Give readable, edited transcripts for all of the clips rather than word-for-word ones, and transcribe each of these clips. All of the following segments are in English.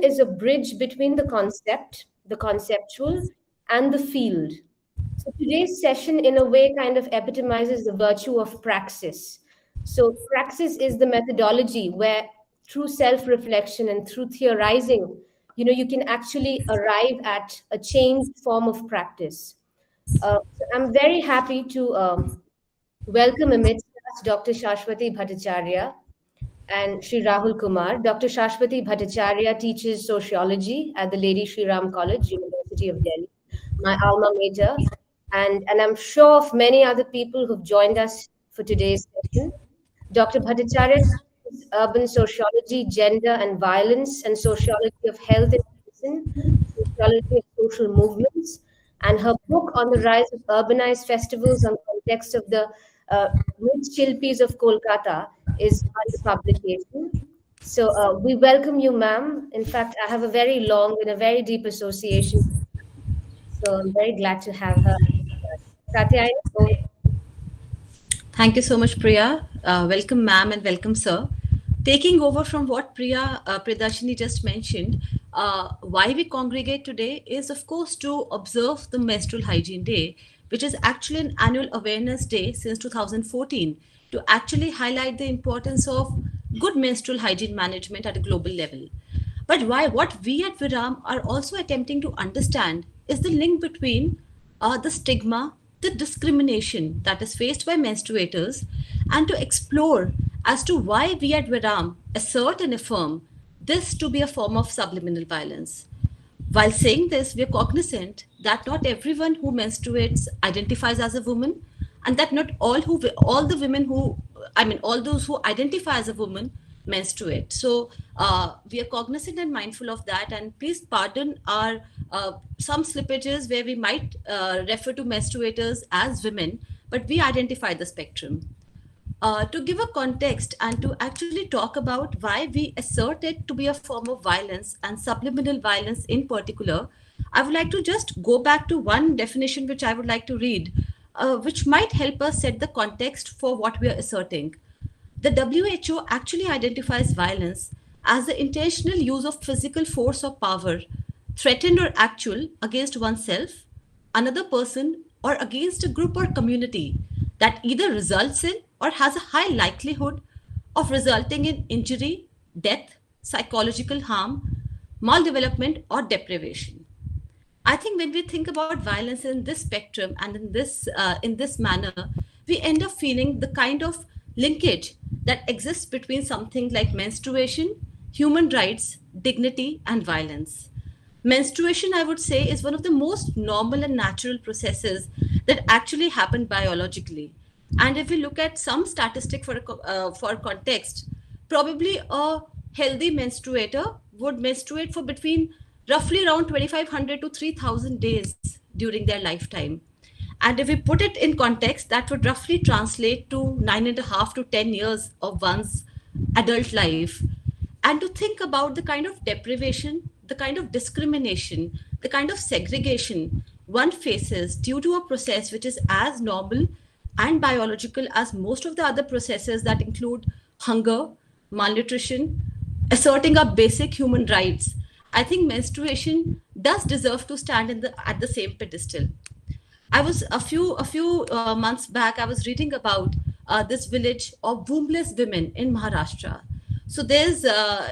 is a bridge between the conceptual, and the field. So today's session, in a way, kind of epitomizes the virtue of praxis. So praxis is the methodology where, through self-reflection and through theorizing, you can actually arrive at a changed form of practice. So I'm very happy to welcome amidst us Dr. Shashwati Bhattacharya and Sri Rahul Kumar. Dr. Shashwati Bhattacharya teaches sociology at the Lady Shri Ram College, University of Delhi, my alma mater, and I'm sure of many other people who've joined us for today's session. Dr. Bhattacharya teaches urban sociology, gender and violence, and sociology of health and medicine, sociology of social movements, and her book on the rise of urbanized festivals on context of the Myth Shilpis of Kolkata is under publication. So we welcome you, ma'am. In fact, I have a very long and a very deep association. So I'm very glad to have her. Katyayani, Thank you so much, Priya. Welcome, ma'am, and welcome, sir. Taking over from what Priyadarshini just mentioned, why we congregate today is, of course, to observe the Menstrual Hygiene Day, which is actually an annual awareness day since 2014, to actually highlight the importance of good menstrual hygiene management at a global level. But what we at Viram are also attempting to understand is the link between the stigma, the discrimination that is faced by menstruators, and to explore as to why we at Viram assert and affirm this to be a form of subliminal violence. While saying this, we are cognizant that not everyone who menstruates identifies as a woman, and that not all the women who, I mean, all those who identify as a woman menstruate. So we are cognizant and mindful of that. And please pardon our some slippages where we might refer to menstruators as women, but we identify the spectrum. To give a context and to actually talk about why we assert it to be a form of violence and subliminal violence in particular, I would like to just go back to one definition which I would like to read, which might help us set the context for what we are asserting. The WHO actually identifies violence as the intentional use of physical force or power, threatened or actual, against oneself, another person, or against a group or community that either results in or has a high likelihood of resulting in injury, death, psychological harm, maldevelopment, or deprivation. I think when we think about violence in this spectrum and in this manner, we end up feeling the kind of linkage that exists between something like menstruation, human rights, dignity, and violence. Menstruation, I would say, is one of the most normal and natural processes that actually happen biologically. And if we look at some statistic for context, probably a healthy menstruator would menstruate for between roughly around 2,500 to 3,000 days during their lifetime. And if we put it in context, that would roughly translate to 9.5 to 10 years of one's adult life. And to think about the kind of deprivation, the kind of discrimination, the kind of segregation one faces due to a process which is as normal and biological as most of the other processes that include hunger, malnutrition, asserting our basic human rights, I think menstruation does deserve to stand at the same pedestal. I was a few months back, I was reading about this village of wombless women in Maharashtra. So there's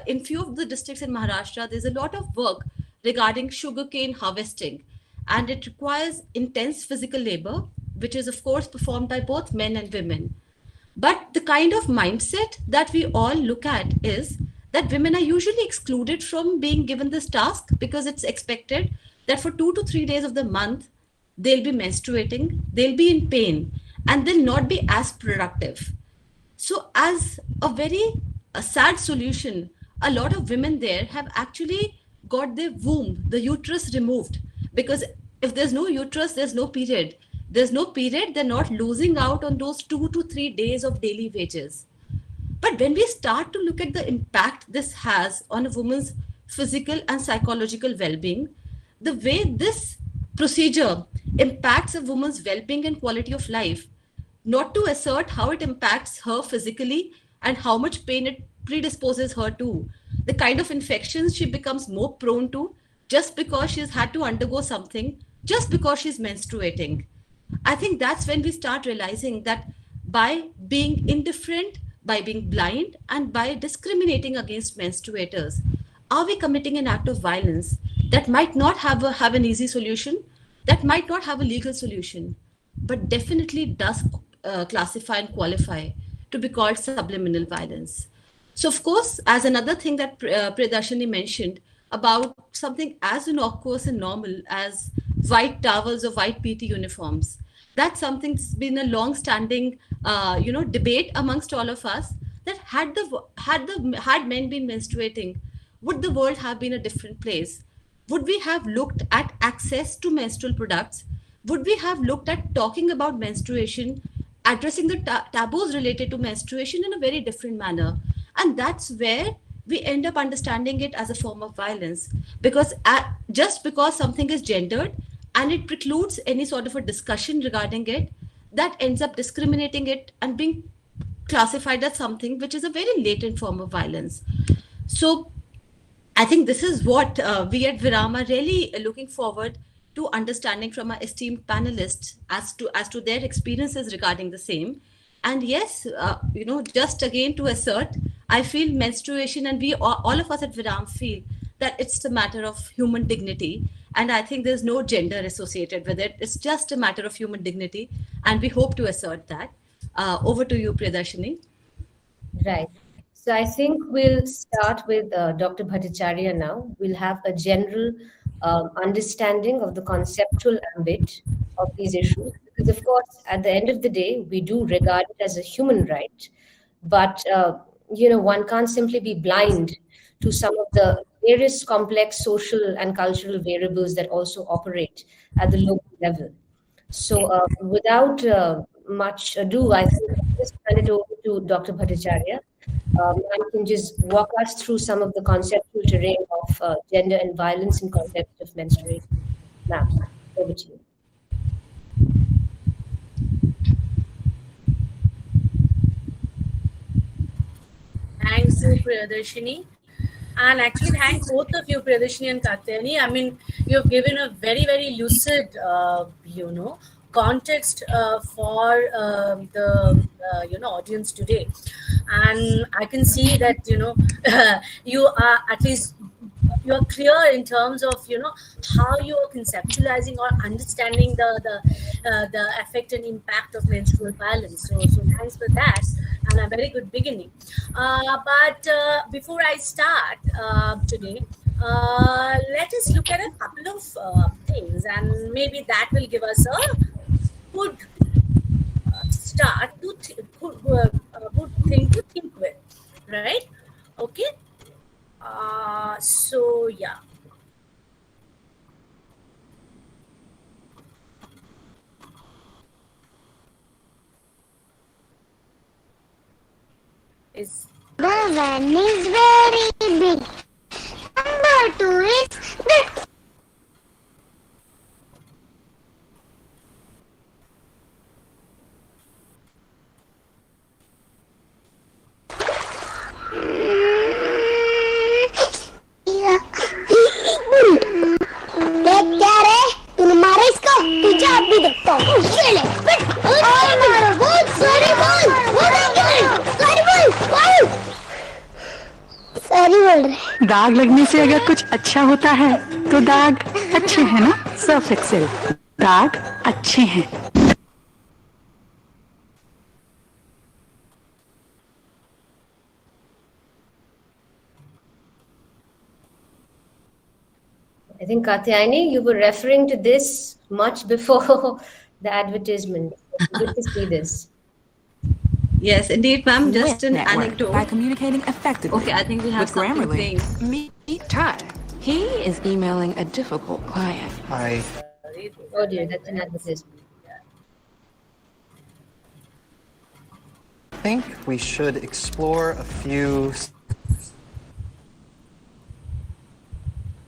in few of the districts in Maharashtra, there's a lot of work regarding sugarcane harvesting, and it requires intense physical labor, which is of course performed by both men and women. But the kind of mindset that we all look at is that women are usually excluded from being given this task because it's expected that for 2 to 3 days of the month, they'll be menstruating, they'll be in pain, and they'll not be as productive. So as a sad solution, a lot of women there have actually got their womb, the uterus removed, because if there's no uterus, there's no period. There's no period, they're not losing out on those 2 to 3 days of daily wages. But when we start to look at the impact this has on a woman's physical and psychological well-being, the way this procedure impacts a woman's well-being and quality of life, not to assert how it impacts her physically and how much pain it predisposes her to, the kind of infections she becomes more prone to just because she's had to undergo something, just because she's menstruating. I think that's when we start realizing that by being indifferent, by being blind, and by discriminating against menstruators, are we committing an act of violence that might not have an easy solution, that might not have a legal solution, but definitely does classify and qualify to be called subliminal violence. So, of course, as another thing that Priyadarshini mentioned about something as innocuous and normal as white towels or white PT uniforms, that's something that's been a long-standing, debate amongst all of us. That had men been menstruating, would the world have been a different place? Would we have looked at access to menstrual products? Would we have looked at talking about menstruation, addressing the taboos related to menstruation in a very different manner? And that's where we end up understanding it as a form of violence. Because just because something is gendered and it precludes any sort of a discussion regarding it, that ends up discriminating it and being classified as something which is a very latent form of violence. So I think this is what we at Viram are really looking forward to understanding from our esteemed panelists as to their experiences regarding the same. And yes, just again to assert, I feel menstruation, and we all of us at Viram feel that it's a matter of human dignity. And I think there's no gender associated with it. It's just a matter of human dignity. And we hope to assert that. Over to you, Priyadarshini. Right. So I think we'll start with Dr. Bhattacharya now. We'll have a general understanding of the conceptual ambit of these issues. Because, of course, at the end of the day, we do regard it as a human right. But, one can't simply be blind to some of the various complex social and cultural variables that also operate at the local level. So, without much ado, I think I'll just hand it over to Dr. Bhattacharya. And can just walk us through some of the conceptual terrain of gender and violence in context of menstruation. Ma'am, over to you. Thanks to Priyadarshini. And actually, thank both of you, Priyadarshini and Katyayani. I mean, you've given a very, very lucid, context for the audience today, and I can see that you are at least you're clear in terms of how you're conceptualizing or understanding the effect and impact of menstrual violence. So thanks for that, and a very good beginning. But before I start today, let us look at a couple of things, and maybe that will give us a good start to good thing to think with, right? Okay. So yeah. The one is very big. Number 2 is the दाग लगने से अगर कुछ अच्छा होता है तो दाग अच्छे हैं ना सर्फ एक्सेल दाग अच्छे हैं I think, Katyayani, you were referring to this much before the advertisement. Good to see this. Yes, indeed, ma'am. Just an anecdote. By communicating effectively. Okay, I think we have something saying. Meet Ty. He is emailing a difficult client. Hi. Oh dear, that's an advertisement. I think we should explore a few.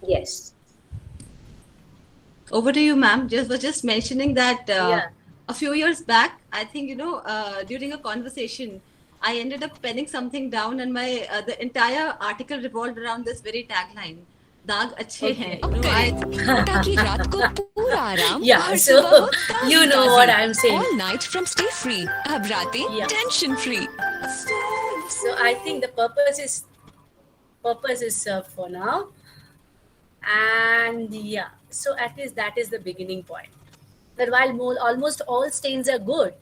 Yes. Over to you, ma'am. Was just mentioning that a few years back, I think, during a conversation, I ended up penning something down, and my the entire article revolved around this very tagline. दाग अच्छे हैं. ताकि रात को पूरा आराम Yeah, और so सुबह हो ताज़ी you know ताज़ी. what I'm saying. All night from stay free. अब रातें Yeah. tension free. So I think the purpose is served for now. And yeah, so at least that is the beginning point. That while almost all stains are good,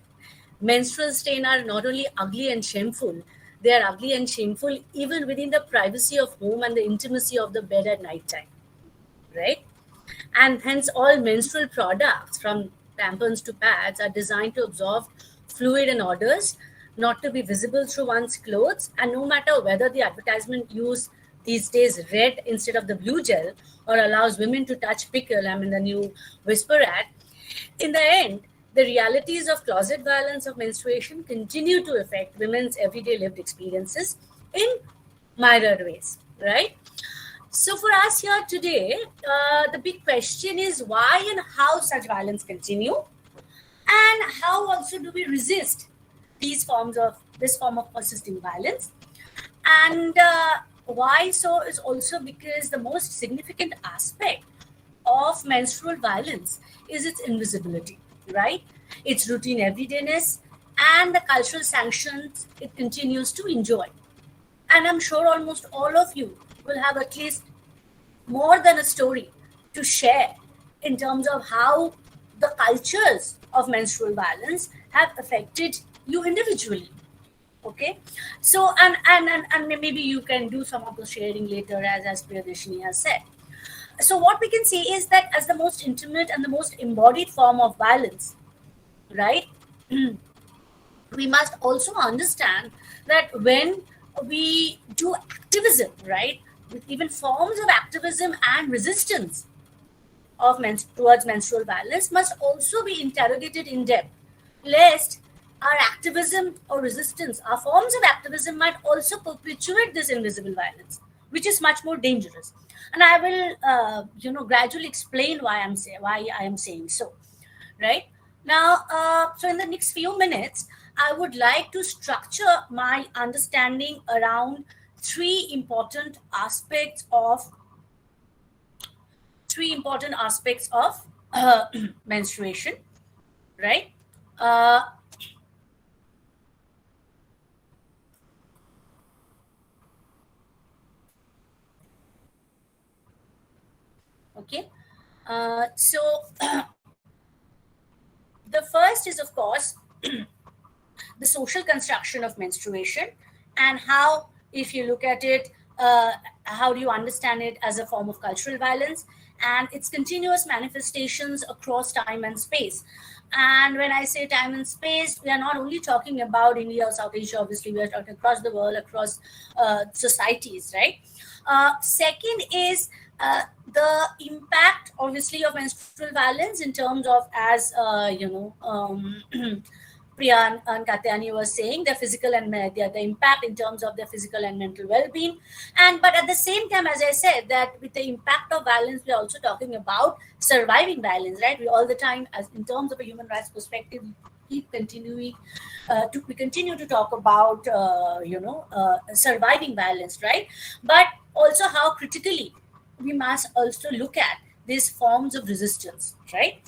menstrual stains are not only ugly and shameful, they are ugly and shameful even within the privacy of home and the intimacy of the bed at night time, right? And hence all menstrual products from tampons to pads are designed to absorb fluid and odors, not to be visible through one's clothes. And no matter whether the advertisement use these days red instead of the blue gel or allows women to touch pickle, I mean the new whisper ad, in the end, the realities of closet violence of menstruation continue to affect women's everyday lived experiences in myriad ways, right? So for us here today, the big question is why and how such violence continue, and how also do we resist this form of persisting violence, and why so is also because the most significant aspect of menstrual violence is its invisibility, right? Its routine everydayness and the cultural sanctions it continues to enjoy. And I'm sure almost all of you will have at least more than a story to share in terms of how the cultures of menstrual violence have affected you individually. Okay, so and maybe you can do some of the sharing later, as Priyadashini has said. So what we can say is that as the most intimate and the most embodied form of violence, right, we must also understand that when we do activism, right, with even forms of activism and resistance of towards menstrual violence must also be interrogated in depth, lest our activism or resistance, our forms of activism might also perpetuate this invisible violence, which is much more dangerous. And I will, gradually explain why I am saying so, right? Now, so in the next few minutes, I would like to structure my understanding around three important aspects of menstruation, right? Okay, so the first is, of course, the social construction of menstruation, and how, if you look at it, how do you understand it as a form of cultural violence and its continuous manifestations across time and space. And when I say time and space, we are not only talking about India or South Asia, obviously, we are talking across the world, across societies, right? Second is the impact, obviously, of menstrual violence in terms of, as Priya and Katyani was saying, the physical and the impact in terms of their physical and mental well-being. But at the same time, as I said, that with the impact of violence, we're also talking about surviving violence, right? We all the time, as in terms of a human rights perspective, we continue to talk about, surviving violence, right? But also how critically we must also look at these forms of resistance, right?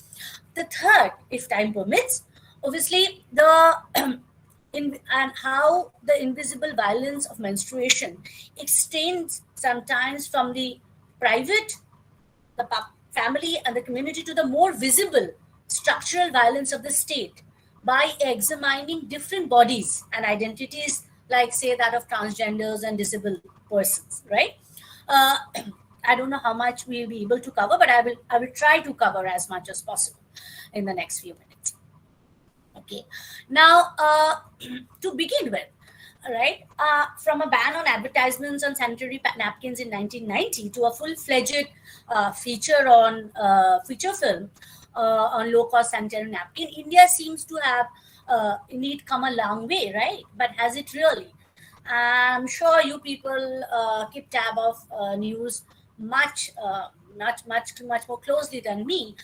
The third, if time permits, obviously and how the invisible violence of menstruation extends sometimes from the private, the family and the community to the more visible structural violence of the state by examining different bodies and identities, like say that of transgenders and disabled persons, right? I don't know how much we'll be able to cover, but I will try to cover as much as possible in the next few minutes. Okay, now to begin with, right, from a ban on advertisements on sanitary napkins in 1990 to a full-fledged feature film on low-cost sanitary napkin, India seems to have indeed come a long way, right? But has it really? I'm sure you people keep tab of news much more closely than me.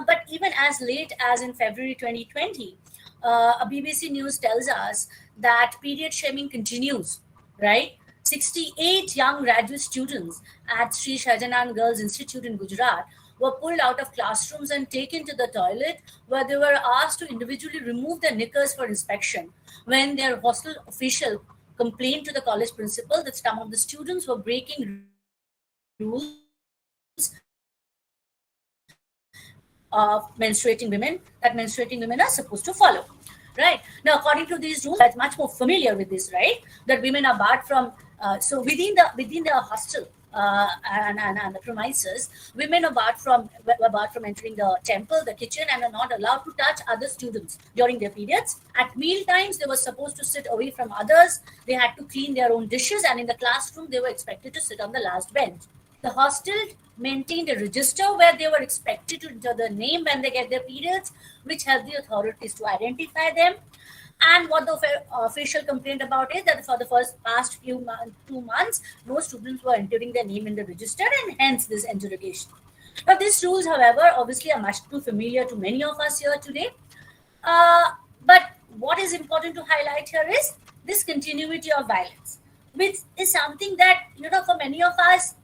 But even as late as in February 2020, a BBC News tells us that period shaming continues, right? 68 young graduate students at Sri Shahjahan Girls Institute in Gujarat were pulled out of classrooms and taken to the toilet, where they were asked to individually remove their knickers for inspection. When their hostel official complained to the college principal that some of the students were breaking rules of menstruating women, that menstruating women are supposed to follow. Right now, according to these rules, much more familiar with this, right? That women are barred from. So within the hostel and the premises, women are were barred from entering the temple, the kitchen, and are not allowed to touch other students during their periods. At meal times, they were supposed to sit away from others. They had to clean their own dishes, and in the classroom, they were expected to sit on the last bench. The hostel maintained a register where they were expected to enter their name when they get their periods, which helped the authorities to identify them. And what the official complained about is that for the past 2 months, no students were entering their name in the register, and hence this interrogation. Now, these rules, however, obviously are much too familiar to many of us here today. But what is important to highlight here is this continuity of violence, which is something that, for many of us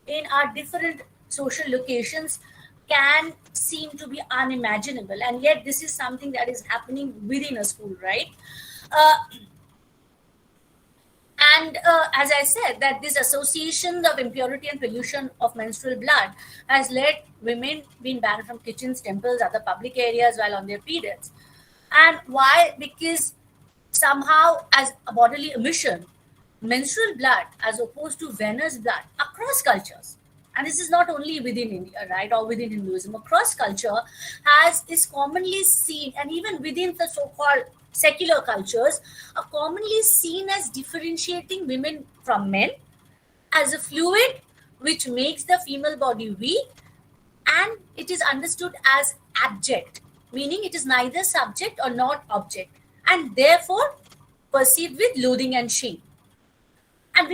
in our different social locations can seem to be unimaginable, and yet this is something that is happening within a school, right? As I said, that this association of impurity and pollution of menstrual blood has led women being banned from kitchens, temples, other public areas while on their periods. And why? Because somehow, as a bodily emission, menstrual blood, as opposed to venous blood, across cultures, and this is not only within India, right, or within Hinduism, across culture, is commonly seen, and even within the so-called secular cultures, are commonly seen as differentiating women from men, as a fluid which makes the female body weak, and it is understood as abject, meaning it is neither subject or not object, and therefore perceived with loathing and shame. And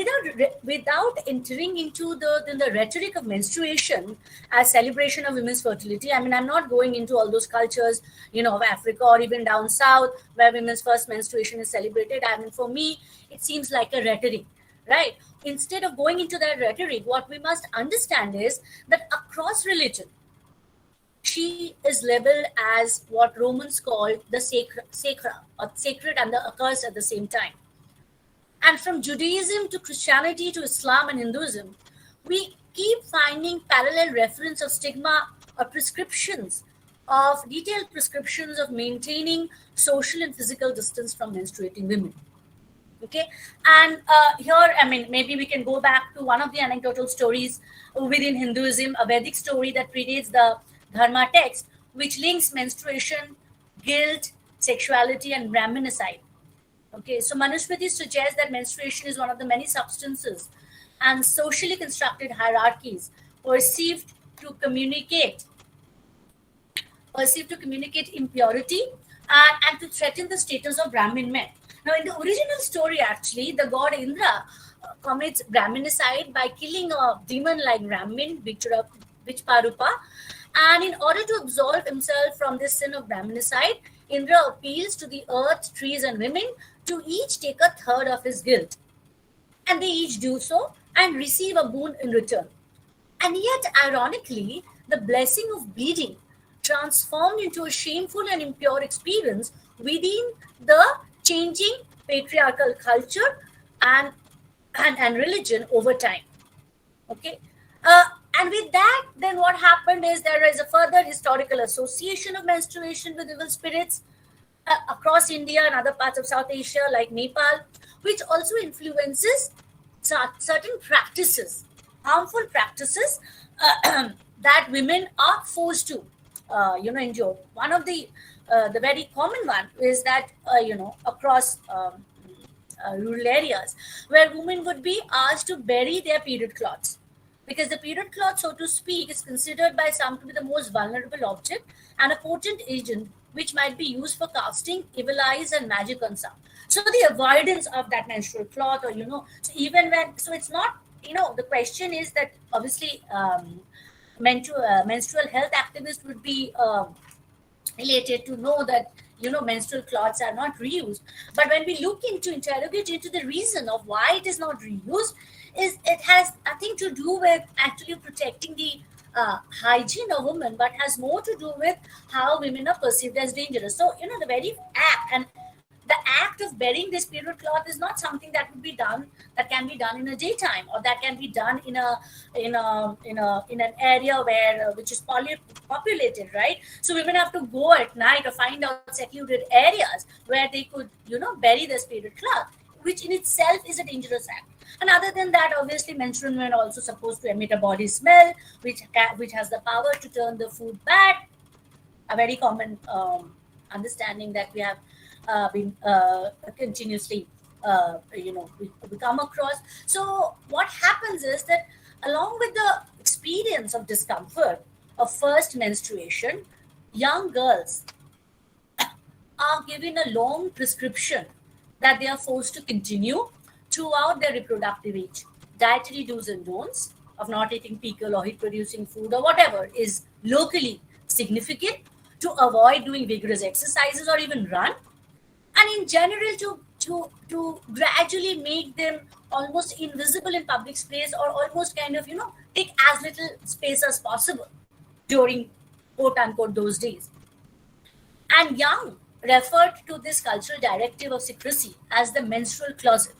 without entering into the rhetoric of menstruation as celebration of women's fertility, I mean, I'm not going into all those cultures, of Africa or even down south where women's first menstruation is celebrated. I mean, for me, it seems like a rhetoric, right? Instead of going into that rhetoric, what we must understand is that across religion, she is labeled as what Romans called the sacred and the accursed at the same time. And from Judaism to Christianity to Islam and Hinduism, we keep finding parallel reference of stigma or detailed prescriptions of maintaining social and physical distance from menstruating women. Okay, and here, I mean, maybe we can go back to one of the anecdotal stories within Hinduism, a Vedic story that predates the Dharma text, which links menstruation, guilt, sexuality, and Brahminicide. Okay, so Manusmriti suggests that menstruation is one of the many substances and socially constructed hierarchies perceived to communicate impurity and to threaten the status of Brahmin men. Now, in the original story, actually, the god Indra commits Brahminicide by killing a demon-like Brahmin, Vichparupa, and in order to absolve himself from this sin of Brahminicide, Indra appeals to the earth, trees, and women to each take a third of his guilt. And they each do so and receive a boon in return. And yet, ironically, the blessing of bleeding transformed into a shameful and impure experience within the changing patriarchal culture and religion over time. Okay. And with that, then what happened is there is a further historical association of menstruation with evil spirits across India and other parts of South Asia like Nepal, which also influences certain practices, harmful practices that women are forced to, endure. One of the very common one is that, across rural areas where women would be asked to bury their period cloths, because the period cloth, so to speak, is considered by some to be the most vulnerable object and a potent agent which might be used for casting evil eyes and magic on some. So the avoidance of that menstrual cloth, or, so even when, so it's not, the question is that obviously menstrual health activists would be elated to know that, menstrual cloths are not reused. But when we interrogate into the reason of why it is not reused, it has nothing to do with actually protecting the hygiene of women, but has more to do with how women are perceived as dangerous. So, the very act and the act of burying this period cloth is not something that can be done in a daytime, or that can be done in an area where which is populated, right? So women have to go at night or find out secluded areas where they could bury this period cloth, which in itself is a dangerous act. And other than that, obviously menstrual women are also supposed to emit a body smell which has the power to turn the food bad, a very common understanding that we have been continuously we come across. So what happens is that along with the experience of discomfort of first menstruation, young girls are given a long prescription that they are forced to continue throughout their reproductive age. Dietary do's and don'ts of not eating fecal or heat producing food or whatever is locally significant, to avoid doing vigorous exercises or even run, and in general to gradually make them almost invisible in public space, or almost kind of take as little space as possible during quote unquote those days. And Young referred to this cultural directive of secrecy as the menstrual closet.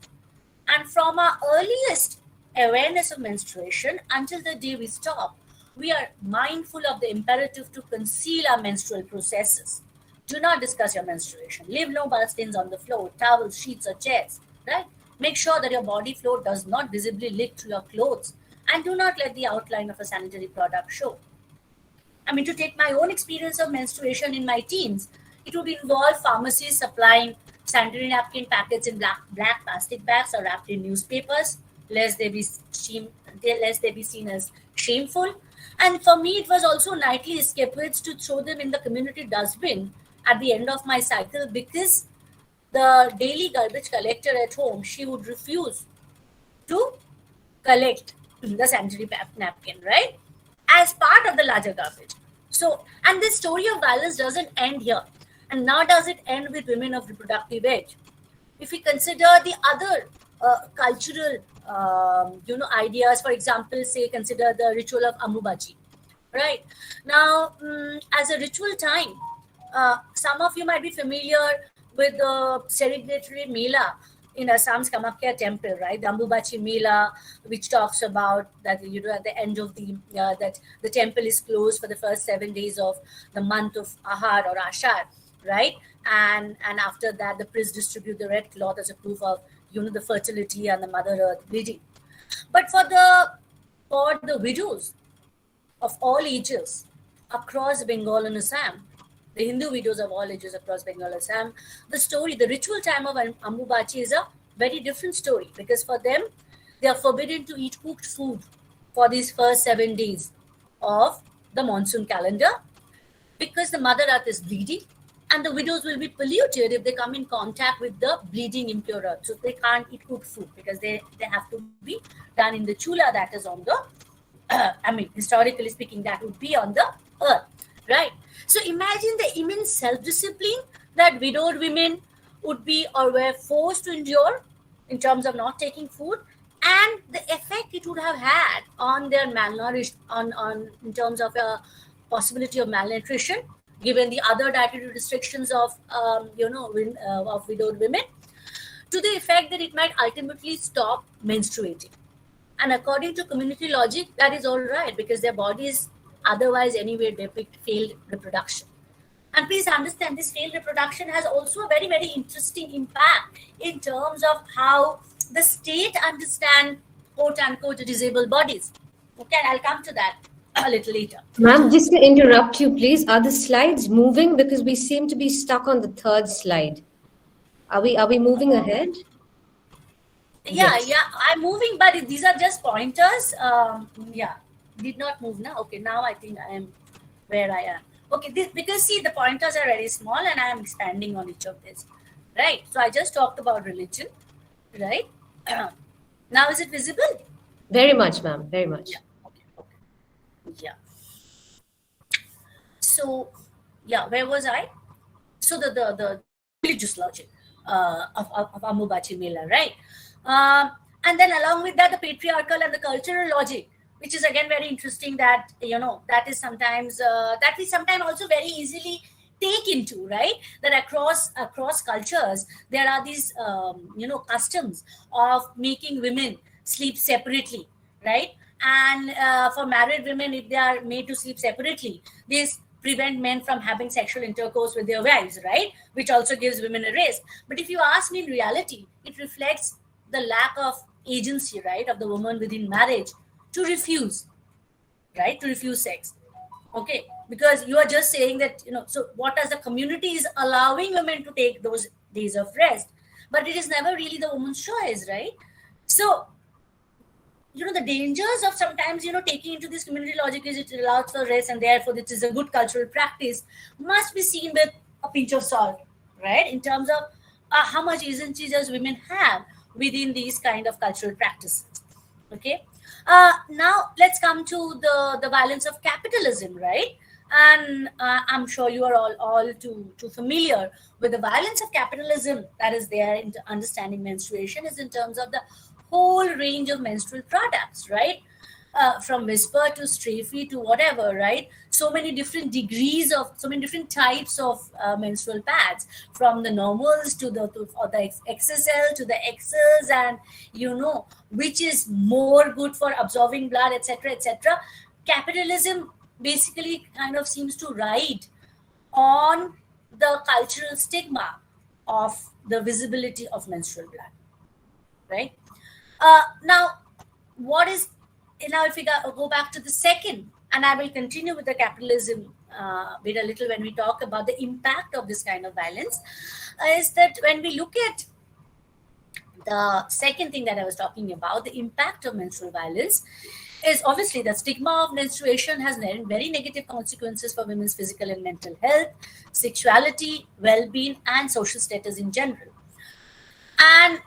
And from our earliest awareness of menstruation until the day we stop, we are mindful of the imperative to conceal our menstrual processes. Do not discuss your menstruation. Leave no blood stains on the floor, towels, sheets, or chairs, right? Make sure that your body floor does not visibly leak through your clothes, and do not let the outline of a sanitary product show. I mean, to take my own experience of menstruation in my teens, it would involve pharmacies supplying sanitary napkin packets in black plastic bags or wrapped in newspapers, lest they be seen as shameful. And for me, it was also nightly escapades to throw them in the community dustbin at the end of my cycle, because the daily garbage collector at home, she would refuse to collect the sanitary napkin, right, as part of the larger garbage. So, and this story of violence doesn't end here, and now does it end with women of reproductive age. If we consider the other cultural ideas, for example, say consider the ritual of Ambubachi, right? Now, as a ritual time, some of you might be familiar with the celebratory Mela in Assam's Kamakya temple, right? The Ambubachi Mela, which talks about that at the end of that the temple is closed for the first 7 days of the month of Ahar or Ashar, right? And after that, the priests distribute the red cloth as a proof of the fertility and the Mother Earth bleeding. But for the widows of all ages across Bengal and Assam, the Hindu widows of all ages across Bengal and Assam, the ritual time of Ambubachi is a very different story, because for them, they are forbidden to eat cooked food for these first 7 days of the monsoon calendar, because the Mother Earth is bleeding, and the widows will be polluted if they come in contact with the bleeding impure earth. So they can't eat cooked food, because they have to be done in the chula that is on the, historically speaking, that would be on the earth, right? So imagine the immense self-discipline that widowed women would be or were forced to endure in terms of not taking food, and the effect it would have had on their malnourished, in terms of a possibility of malnutrition, given the other dietary restrictions of widowed women, to the effect that it might ultimately stop menstruating. And according to community logic, that is all right, because their bodies otherwise anyway depict failed reproduction. And please understand, this failed reproduction has also a very, very interesting impact in terms of how the state understand quote unquote disabled bodies. Okay, I'll come to that a little later. Ma'am, just to interrupt you, please, are the slides moving? Because we seem to be stuck on the third slide. Are we moving ahead? Yeah, I'm moving, but these are just pointers. Did not move now. Okay, now I think I am where I am. Okay, because see, the pointers are very small and I am expanding on each of this, right? So I just talked about religion, right? Now is it visible? Very much, ma'am, very much. Yeah. Okay. Yeah. So, where was I? So the religious logic of Ambubati Mela, right? And then along with that, the patriarchal and the cultural logic, which is again very interesting, that that is sometimes that we sometimes also very easily take into, right? That across cultures there are these customs of making women sleep separately, right? And for married women, if they are made to sleep separately, this prevent men from having sexual intercourse with their wives, right? Which also gives women a rest. But if you ask me, in reality, it reflects the lack of agency, right, of the woman within marriage to refuse, right, to refuse sex. Okay, because you are just saying that, so what as the community is allowing women to take those days of rest, but it is never really the woman's choice, right? So the dangers of sometimes taking into this community logic is it allows for rest, and therefore it is a good cultural practice, must be seen with a pinch of salt, right, in terms of how much agency does women have within these kind of cultural practices. Okay, now let's come to the violence of capitalism, right? And I'm sure you are all too familiar with the violence of capitalism that is there in understanding menstruation, is in terms of the whole range of menstrual products, right? From whisper to strafey to whatever, right? So many different degrees of, so many different types of menstrual pads, from the normals to the XSL to the XS, and which is more good for absorbing blood, etc., etc. Capitalism basically kind of seems to ride on the cultural stigma of the visibility of menstrual blood, right? Now, what is, now if we go back to the second, and I will continue with the capitalism bit a little when we talk about the impact of this kind of violence, is that when we look at the second thing that I was talking about, the impact of menstrual violence, is obviously the stigma of menstruation has very negative consequences for women's physical and mental health, sexuality, well-being, and social status in general. And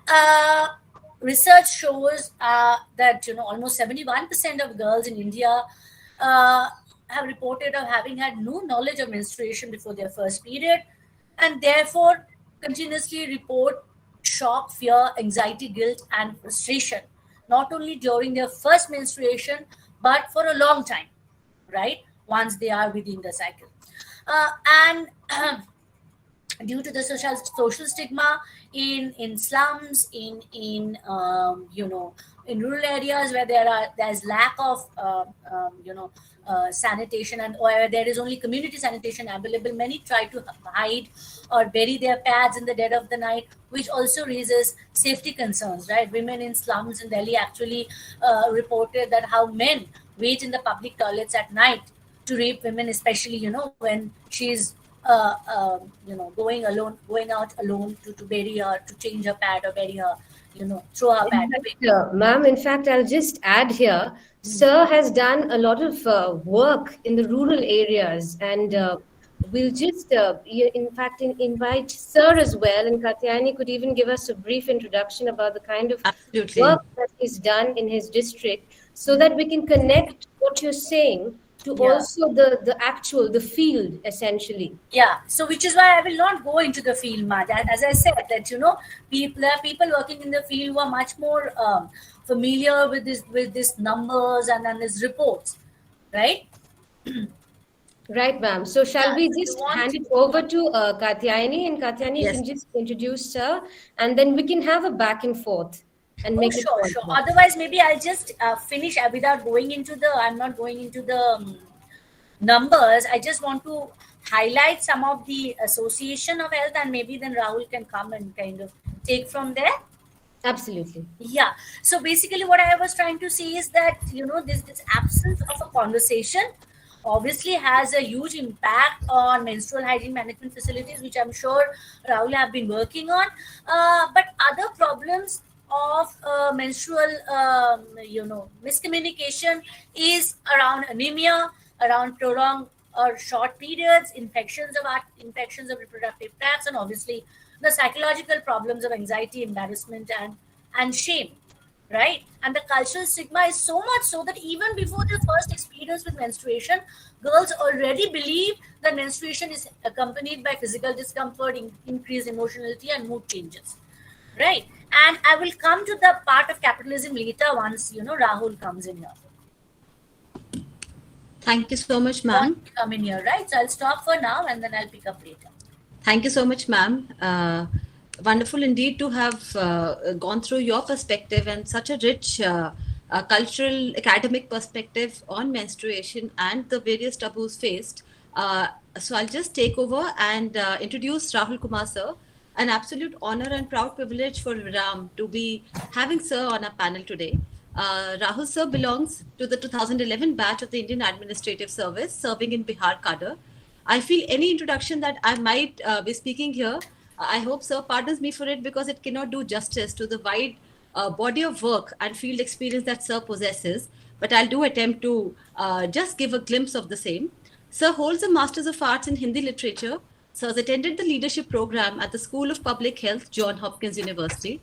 research shows that almost 71% of girls in India have reported of having had no knowledge of menstruation before their first period, and therefore continuously report shock, fear, anxiety, guilt, and frustration, not only during their first menstruation, but for a long time, right, once they are within the cycle. And due to the social stigma in slums, in rural areas where there's lack of sanitation, and or there is only community sanitation available, many try to hide or bury their pads in the dead of the night, which also raises safety concerns, right? Women in slums in Delhi actually reported that how men wait in the public toilets at night to rape women, especially when she's going out alone to bury her, to change her pad or bury her, throw her pad away. Ma'am, in fact, I'll just add here, Sir has done a lot of work in the rural areas, and we'll just, in fact, invite Sir as well, and Katyayani could even give us a brief introduction about the kind of Absolutely. work that he's done in his district, so that we can connect what you're saying to also the field, essentially. Yeah, so which is why I will not go into the field much. As I said, that there are people working in the field who are much more familiar with this numbers and these reports, right? Right, ma'am. So shall we just hand it over to Katyayani, and Katyayani, you can just introduce her, and then we can have a back and forth and make it sure. Otherwise, maybe I'll just finish without going into I'm not going into the numbers. I just want to highlight some of the association of health, and maybe then Rahul can come and kind of take from there. Absolutely. Yeah. So basically what I was trying to say is that, this absence of a conversation obviously has a huge impact on menstrual hygiene management facilities, which I'm sure Rahul have been working on. But other problems of menstrual, miscommunication is around anemia, around prolonged or short periods, infections of reproductive tracts, and obviously the psychological problems of anxiety, embarrassment, and shame. right? And the cultural stigma is so much so that even before their first experience with menstruation, girls already believe that menstruation is accompanied by physical discomfort, increased emotionality, and mood changes, right? And I will come to the part of capitalism later once Rahul comes in here. Thank you so much, Want ma'am. to come in here, right? So I'll stop for now and then I'll pick up later. Thank you so much, ma'am. Wonderful indeed to have gone through your perspective and such a rich cultural, academic perspective on menstruation and the various taboos faced. So I'll just take over and introduce Rahul Kumar, sir. An absolute honor and proud privilege for Ram to be having sir on our panel today. Rahul sir belongs to the 2011 batch of the Indian Administrative Service, serving in Bihar cadre. I feel any introduction that I might be speaking here, I hope sir pardons me for it because it cannot do justice to the wide body of work and field experience that sir possesses. But I'll do attempt to just give a glimpse of the same. Sir holds a Masters of Arts in Hindi Literature. Sir has attended the leadership program at the School of Public Health, John Hopkins University.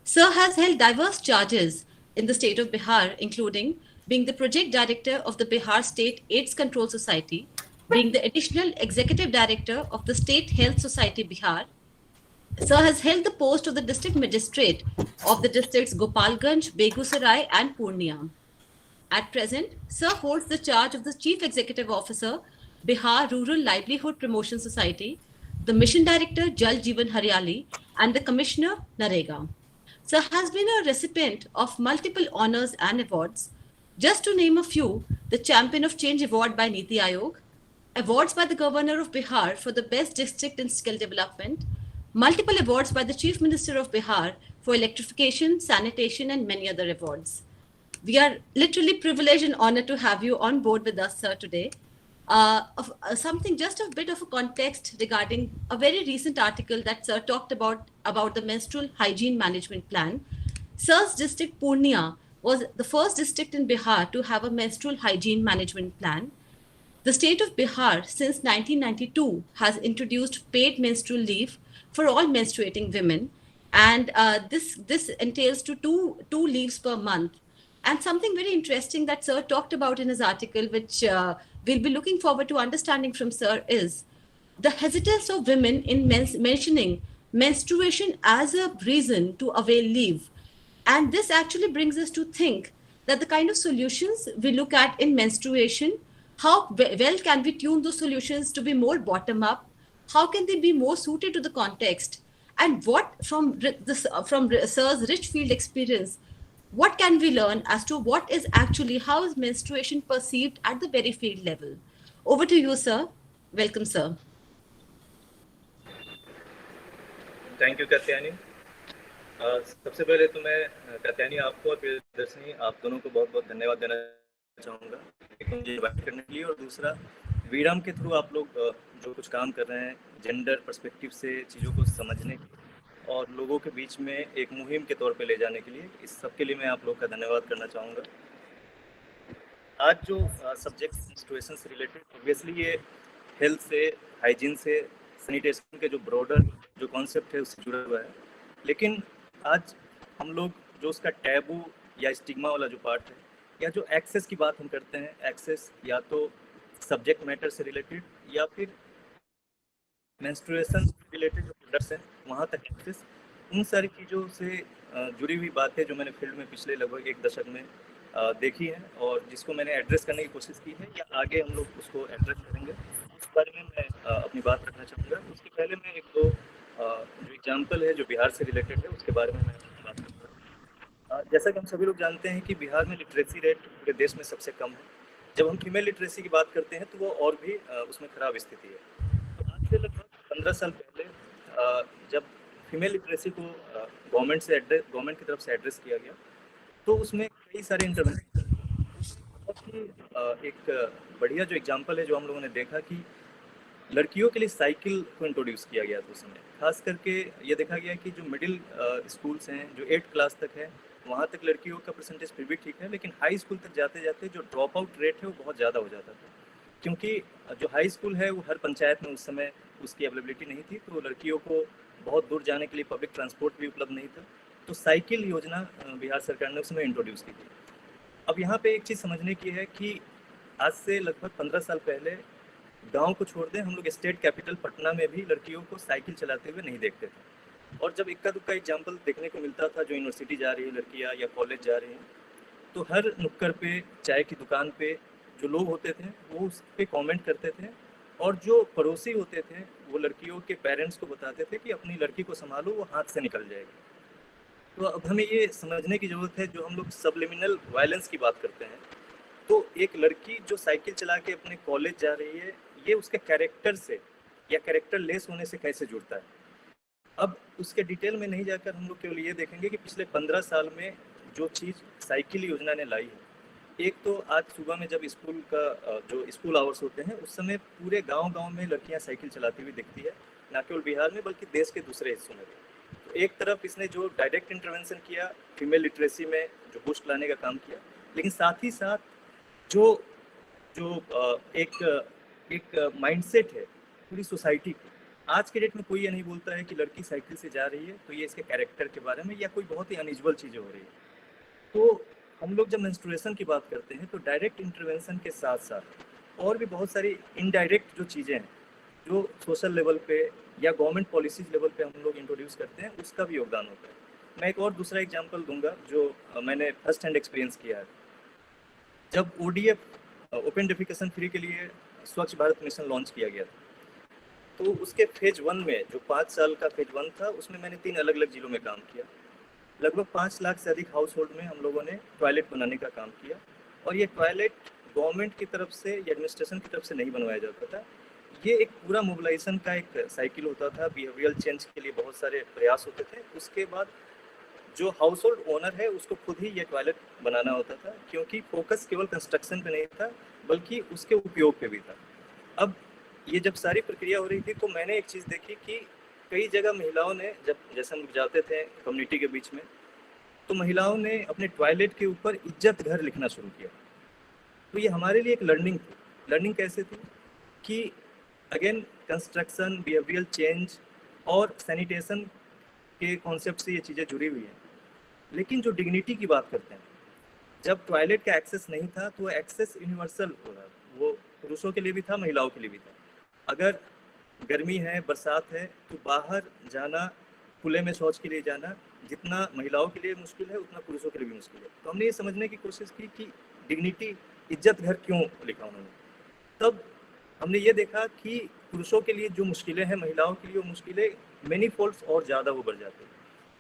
Sir has held diverse charges in the state of Bihar, including being the project director of the Bihar State AIDS Control Society, being the additional executive director of the State Health Society Bihar. Sir has held the post of the district magistrate of the districts Gopalganj, Begusarai, and Purnia. At present, Sir holds the charge of the Chief Executive Officer, Bihar Rural Livelihood Promotion Society, the Mission Director, Jal Jeevan Haryali, and the Commissioner, Narega. Sir has been a recipient of multiple honors and awards. Just to name a few, the Champion of Change Award by Niti Aayog, awards by the Governor of Bihar for the Best District in Skill Development, multiple awards by the Chief Minister of Bihar for electrification, sanitation, and many other awards. We are literally privileged and honored to have you on board with us, sir, today. Something, just a bit of a context regarding a very recent article that sir talked about the menstrual hygiene management plan. Sir's district, Purnia, was the first district in Bihar to have a menstrual hygiene management plan. The state of Bihar, since 1992, has introduced paid menstrual leave for all menstruating women, and this entails to two leaves per month. And something very interesting that Sir talked about in his article, which we'll be looking forward to understanding from Sir, is the hesitance of women in mentioning menstruation as a reason to avail leave. And this actually brings us to think that the kind of solutions we look at in menstruation, how well can we tune those solutions to be more bottom up? How can they be more suited to the context? And what from Sir's rich field experience, what can we learn as to what is actually, how is menstruation perceived at the very field level? Over to you, sir. Welcome, sir. Thank you Katyayani. सबसे पहले तो मैं कात्यायनी आपको और प्रियदर्शनी आप दोनों को बहुत बहुत धन्यवाद देना चाहूँगा एक मुझे इनवाइट करने के लिए, और दूसरा वीराम के थ्रू आप लोग जो कुछ काम कर रहे हैं जेंडर पर्सपेक्टिव से चीज़ों को समझने और लोगों के बीच में एक मुहिम के तौर पे ले जाने के लिए, इस सब के लिए मैं आप लोग का धन्यवाद करना चाहूँगा। आज जो सब्जेक्ट मेंस्ट्रुएशन से रिलेटेड, ऑब्वियसली ये हेल्थ से, हाइजीन से, सैनिटेशन के जो ब्रॉडर जो कॉन्सेप्ट है उससे जुड़ा हुआ है, लेकिन आज हम लोग जो उसका टैबू या स्टिग्मा वाला जो पार्ट है, या जो एक्सेस की बात हम करते हैं, एक्सेस या तो सब्जेक्ट मैटर से रिलेटेड या फिर मेंस्ट्रुएशन से रिलेटेड जो प्रोडक्ट्स हैं वहाँ तक एक्सेस, उन सारी चीज़ों से जुड़ी हुई बातें जो मैंने फील्ड में पिछले लगभग एक दशक में देखी है और जिसको मैंने एड्रेस करने की कोशिश की है या आगे हम लोग उसको एड्रेस करेंगे, उस बारे में मैं अपनी बात करना चाहूँगा। उसके पहले मैं एक दो जो एग्जाम्पल है जो बिहार से रिलेटेड है उसके बारे में मैं बात करूँगा। जैसा कि हम सभी लोग जानते हैं कि बिहार में लिटरेसी रेट पूरे देश में सबसे कम है। जब हम फीमेल लिटरेसी की बात करते हैं तो वो और भी उसमें खराब स्थिति है। तो आज से लगभग 15 साल पहले जब फीमेल लिटरेसी को गवर्नमेंट की तरफ से एड्रेस किया गया तो उसमें कई सारे इंटरवेंशन, बहुत ही एक बढ़िया जो एग्जांपल है जो हम लोगों ने देखा कि लड़कियों के लिए साइकिल को इंट्रोड्यूस किया गया था। उसमें खास करके ये देखा गया कि जो मिडिल स्कूल्स हैं जो 8th क्लास तक है वहाँ तक लड़कियों का परसेंटेज फिर भी ठीक है, लेकिन हाई स्कूल तक जाते जाते जो ड्रॉप आउट रेट है वो बहुत ज़्यादा हो जाता था, क्योंकि जो हाई स्कूल है वो हर पंचायत में उस समय उसकी अवेलेबिलिटी नहीं थी, तो लड़कियों को बहुत दूर जाने के लिए पब्लिक ट्रांसपोर्ट भी उपलब्ध नहीं था तो साइकिल योजना बिहार सरकार ने उसमें इंट्रोड्यूस की थी। अब यहाँ पे एक चीज़ समझने की है कि आज से लगभग 15 साल पहले गांव को छोड़ दें, हम लोग स्टेट कैपिटल पटना में भी लड़कियों को साइकिल चलाते हुए नहीं देखते थे। और जब इक्का दुक्का एग्जाम्पल देखने को मिलता था, जो यूनिवर्सिटी जा रही है लड़कियाँ या कॉलेज जा रही हैं, तो हर नुक्कड़ पे, चाय की दुकान पे जो लोग होते थे वो उस पर कॉमेंट करते थे, और जो पड़ोसी होते थे वो लड़कियों के पेरेंट्स को बताते थे कि अपनी लड़की को संभालो, वो हाथ से निकल जाएगी। तो अब हमें ये समझने की ज़रूरत है, जो हम लोग सबलिमिनल वायलेंस की बात करते हैं, तो एक लड़की जो साइकिल चला के अपने कॉलेज जा रही है, ये उसके कैरेक्टर से या कैरेक्टर लेस होने से कैसे जुड़ता है। अब उसके डिटेल में नहीं जाकर हम लोग केवल ये देखेंगे कि पिछले 15 साल में जो चीज़ साइकिल योजना ने लाई है, एक तो आज सुबह में जब स्कूल का जो स्कूल आवर्स होते हैं उस समय पूरे गांव-गांव में लड़कियां साइकिल चलाती हुई दिखती है, ना केवल बिहार में बल्कि देश के दूसरे हिस्सों में भी। तो एक तरफ इसने जो डायरेक्ट इंटरवेंशन किया, फीमेल लिटरेसी में जो बूस्ट लाने का काम किया, लेकिन साथ ही साथ जो जो एक माइंडसेट है पूरी सोसाइटी की, आज के डेट में कोई ये नहीं बोलता है कि लड़की साइकिल से जा रही है तो ये इसके कैरेक्टर के बारे में या कोई बहुत ही अनयूजुअल चीज़ें हो रही है। तो हम लोग जब मेंस्ट्रुएशन की बात करते हैं तो डायरेक्ट इंटरवेंशन के साथ साथ और भी बहुत सारी इनडायरेक्ट जो चीज़ें हैं, जो सोशल लेवल पे या गवर्नमेंट पॉलिसीज लेवल पे हम लोग इंट्रोड्यूस करते हैं, उसका भी योगदान होता है। मैं एक और दूसरा एग्जांपल दूंगा जो मैंने फर्स्ट हैंड एक्सपीरियंस किया है। जब ODF ओपन डेफिकेशन फ्री के लिए स्वच्छ भारत मिशन लॉन्च किया गया था, तो उसके फेज 1 में जो 5 साल का फेज 1 था, उसमें मैंने 3 अलग अलग जिलों में काम किया। लगभग 5 लाख से अधिक हाउस होल्ड में हम लोगों ने टॉयलेट बनाने का काम किया, और ये टॉयलेट गवर्नमेंट की तरफ से या एडमिनिस्ट्रेशन की तरफ से नहीं बनवाया जाता था। ये एक पूरा मोबिलाइजेशन का एक साइकिल होता था, बिहेवियरल चेंज के लिए बहुत सारे प्रयास होते थे। उसके बाद जो हाउस होल्ड ओनर है उसको खुद ही ये टॉयलेट बनाना होता था, क्योंकि फोकस केवल कंस्ट्रक्शन पे नहीं था बल्कि उसके उपयोग पे भी था। अब ये जब सारी प्रक्रिया हो रही थी तो मैंने एक चीज़ देखी कि कई जगह महिलाओं ने, जब जैसे हम लोग जाते थे कम्युनिटी के बीच में, तो महिलाओं ने अपने टॉयलेट के ऊपर इज्जत घर लिखना शुरू किया। तो ये हमारे लिए एक लर्निंग थी। लर्निंग कैसे थी कि अगेन कंस्ट्रक्शन, बिहेवियरल चेंज और सैनिटेशन के कॉन्सेप्ट से ये चीज़ें जुड़ी हुई हैं। लेकिन जो डिग्निटी की बात करते हैं, जब टॉयलेट का एक्सेस नहीं था तो एक्सेस यूनिवर्सल हो रहा, वो पुरुषों के लिए भी था, महिलाओं के लिए भी था। अगर गर्मी है, बरसात है, तो बाहर जाना, खुले में शौच के लिए जाना जितना महिलाओं के लिए मुश्किल है उतना पुरुषों के लिए भी मुश्किल है। तो हमने ये समझने की कोशिश की कि डिग्निटी, इज्जत घर क्यों लिखा उन्होंने। तब हमने ये देखा कि पुरुषों के लिए जो मुश्किलें हैं, महिलाओं के लिए वो मुश्किलें मेनी फोल्ड्स और ज़्यादा वो बढ़ जाती है,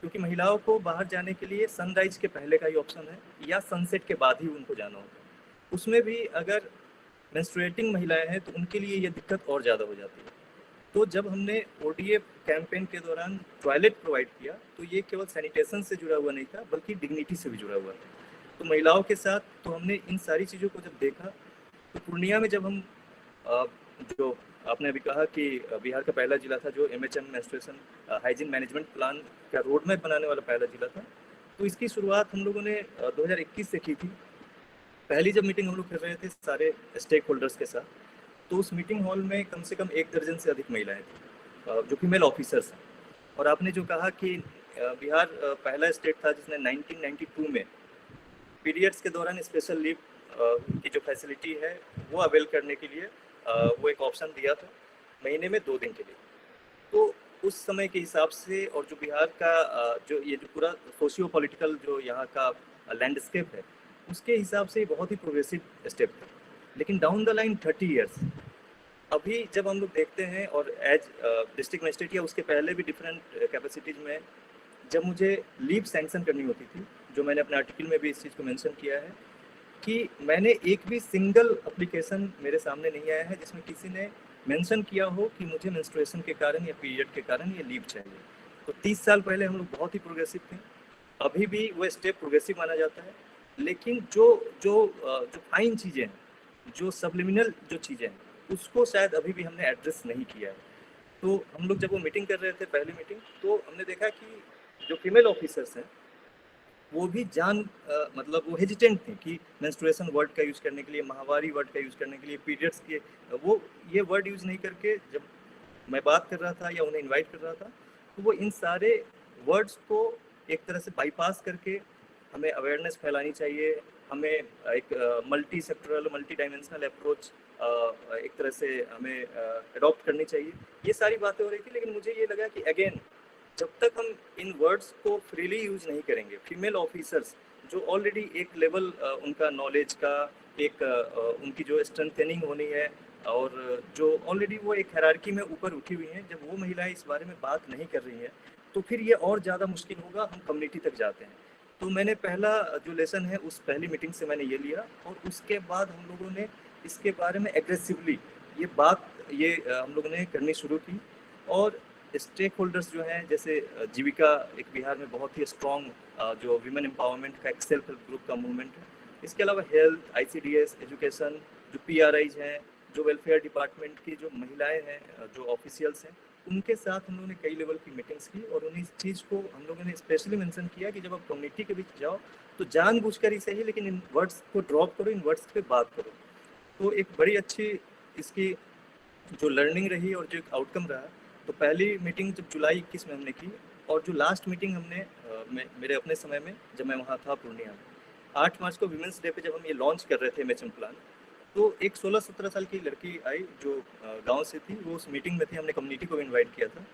क्योंकि महिलाओं को बाहर जाने के लिए सनराइज के पहले का ही ऑप्शन है या सनसेट के बाद ही उनको जाना होता है। उसमें भी अगर मेंस्ट्रुएटिंग महिलाएं हैं तो उनके लिए ये दिक्कत और ज़्यादा हो जाती है। तो जब हमने ODF कैंपेन के दौरान टॉयलेट प्रोवाइड किया तो ये केवल सैनिटेशन से जुड़ा हुआ नहीं था बल्कि डिग्निटी से भी जुड़ा हुआ था। तो महिलाओं के साथ तो हमने इन सारी चीज़ों को जब देखा, तो पूर्णिया में जब हम जो आपने अभी कहा कि बिहार का पहला जिला था जो MHM menstruation hygiene management plan का रोड मैप बनाने वाला पहला जिला था, तो इसकी शुरुआत हम लोगों ने 2021 से की थी। पहली जब मीटिंग हम लोग कर रहे थे सारे स्टेक होल्डर्स के साथ, तो उस मीटिंग हॉल में कम से कम 1 दर्जन से अधिक महिलाएं थी जो फीमेल ऑफिसर्स हैं। और आपने जो कहा कि बिहार पहला स्टेट था जिसने 1992 में पीरियड्स के दौरान स्पेशल लीव की जो फैसिलिटी है वो अवेल करने के लिए वो एक ऑप्शन दिया था, महीने में 2 दिन के लिए। तो उस समय के हिसाब से और जो बिहार का जो ये जो पूरा सोशियो पॉलिटिकल जो यहाँ का लैंडस्केप है, उसके हिसाब से बहुत ही प्रोग्रेसिव स्टेप था। लेकिन डाउन द लाइन 30 ईयर्स अभी जब हम लोग देखते हैं, और एज डिस्ट्रिक्ट मजिस्ट्रेट या उसके पहले भी डिफरेंट कैपेसिटीज में जब मुझे लीव सैंक्शन करनी होती थी, जो मैंने अपने आर्टिकल में भी इस चीज़ को मेंशन किया है कि मैंने एक भी सिंगल एप्लीकेशन मेरे सामने नहीं आया है जिसमें किसी ने मेंशन किया हो कि मुझे मेंस्ट्रुएशन के कारण या पीरियड के कारण ये लीव चाहिए। तो 30 साल पहले हम लोग बहुत ही प्रोग्रेसिव थे, अभी भी वो स्टेप प्रोग्रेसिव माना जाता है। लेकिन जो जो जो फाइन चीज़ें हैं, जो सबलिमिनल जो चीज़ें हैं, उसको शायद अभी भी हमने एड्रेस नहीं किया है। तो हम लोग जब वो मीटिंग कर रहे थे, पहली मीटिंग, तो हमने देखा कि जो फीमेल ऑफिसर्स हैं वो भी मतलब वो हेजिटेंट थे कि मेंस्ट्रुएशन वर्ड का यूज़ करने के लिए, माहवारी वर्ड का यूज़ करने के लिए, पीरियड्स के वो ये वर्ड यूज़ नहीं करके जब मैं बात कर रहा था या उन्हें इनवाइट कर रहा था, तो वो इन सारे वर्ड्स को एक तरह से बाईपास करके हमें अवेयरनेस फैलानी चाहिए, हमें एक multi sectoral multi dimensional approach एक तरह से हमें अडॉप्ट करनी चाहिए। ये सारी बातें हो रही थी, लेकिन मुझे ये लगा कि अगेन जब तक हम इन वर्ड्स को फ्रीली यूज नहीं करेंगे, फीमेल ऑफिसर्स जो ऑलरेडी एक लेवल उनका नॉलेज का एक उनकी जो स्ट्रेंथनिंग होनी है और जो ऑलरेडी वो एक हायरार्की में ऊपर उठी हुई हैं, जब वो महिलाएं इस बारे में बात नहीं कर रही हैं तो फिर ये और ज़्यादा मुश्किल होगा, हम कम्युनिटी तक जाते हैं। तो मैंने पहला जो लेसन है उस पहली मीटिंग से मैंने ये लिया, और उसके बाद हम लोगों ने इसके बारे में एग्रेसिवली ये बात हम लोगों ने करनी शुरू की। और स्टेक होल्डर्स जो हैं, जैसे जीविका एक बिहार में बहुत ही स्ट्रॉन्ग जो विमेन एम्पावरमेंट का एक सेल्फ हेल्प ग्रुप का मूवमेंट है, इसके अलावा हेल्थ, ICDS, एजुकेशन, जो PRIs हैं, जो वेलफेयर डिपार्टमेंट की जो महिलाएं हैं, जो ऑफिशियल्स हैं, उनके साथ हम लोगों ने कई लेवल की मीटिंग्स की। और उन्हीं चीज़ को हम लोगों ने स्पेशली मेंशन किया कि जब आप कम्युनिटी के बीच जाओ तो जानबूझकर ही सही, लेकिन इन वर्ड्स को ड्रॉप करो, इन वर्ड्स पे बात करो। तो एक बड़ी अच्छी इसकी जो लर्निंग रही और जो एक आउटकम रहा, तो पहली मीटिंग जब जुलाई 21 में हमने की, और जो लास्ट मीटिंग हमने मेरे अपने समय में जब मैं वहाँ था पूर्णिया में, 8 मार्च को विमेंस डे पे जब हम ये लॉन्च कर रहे थे MHM प्लान, तो एक 16-17 साल की लड़की आई जो गांव से थी, वो उस मीटिंग में थी, हमने कम्युनिटी को भी इन्वाइट किया था।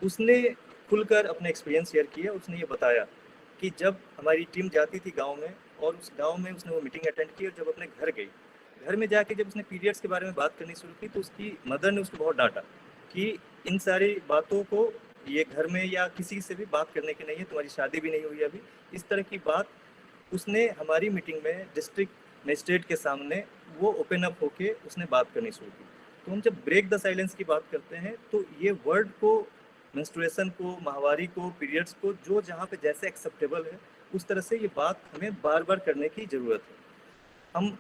उसने खुलकर अपने एक्सपीरियंस शेयर किया। उसने ये बताया कि जब हमारी टीम जाती थी गांव में, और उस गांव में उसने वो मीटिंग अटेंड की, और जब अपने घर गई, घर में जाके जब उसने पीरियड्स के बारे में बात करनी शुरू की, तो उसकी मदर ने उसको बहुत डांटा कि इन सारी बातों को ये घर में या किसी से भी बात करने की नहीं है, तुम्हारी शादी भी नहीं हुई अभी, इस तरह की बात उसने हमारी मीटिंग में डिस्ट्रिक्ट मजिस्ट्रेट के सामने वो ओपन अप होके उसने बात करनी शुरू की। तो हम जब ब्रेक द साइलेंस की बात करते हैं, तो ये वर्ड को, मेंस्ट्रुएशन को, माहवारी को, पीरियड्स को, जो जहाँ पे जैसे एक्सेप्टेबल है उस तरह से ये बात हमें बार बार करने की ज़रूरत है।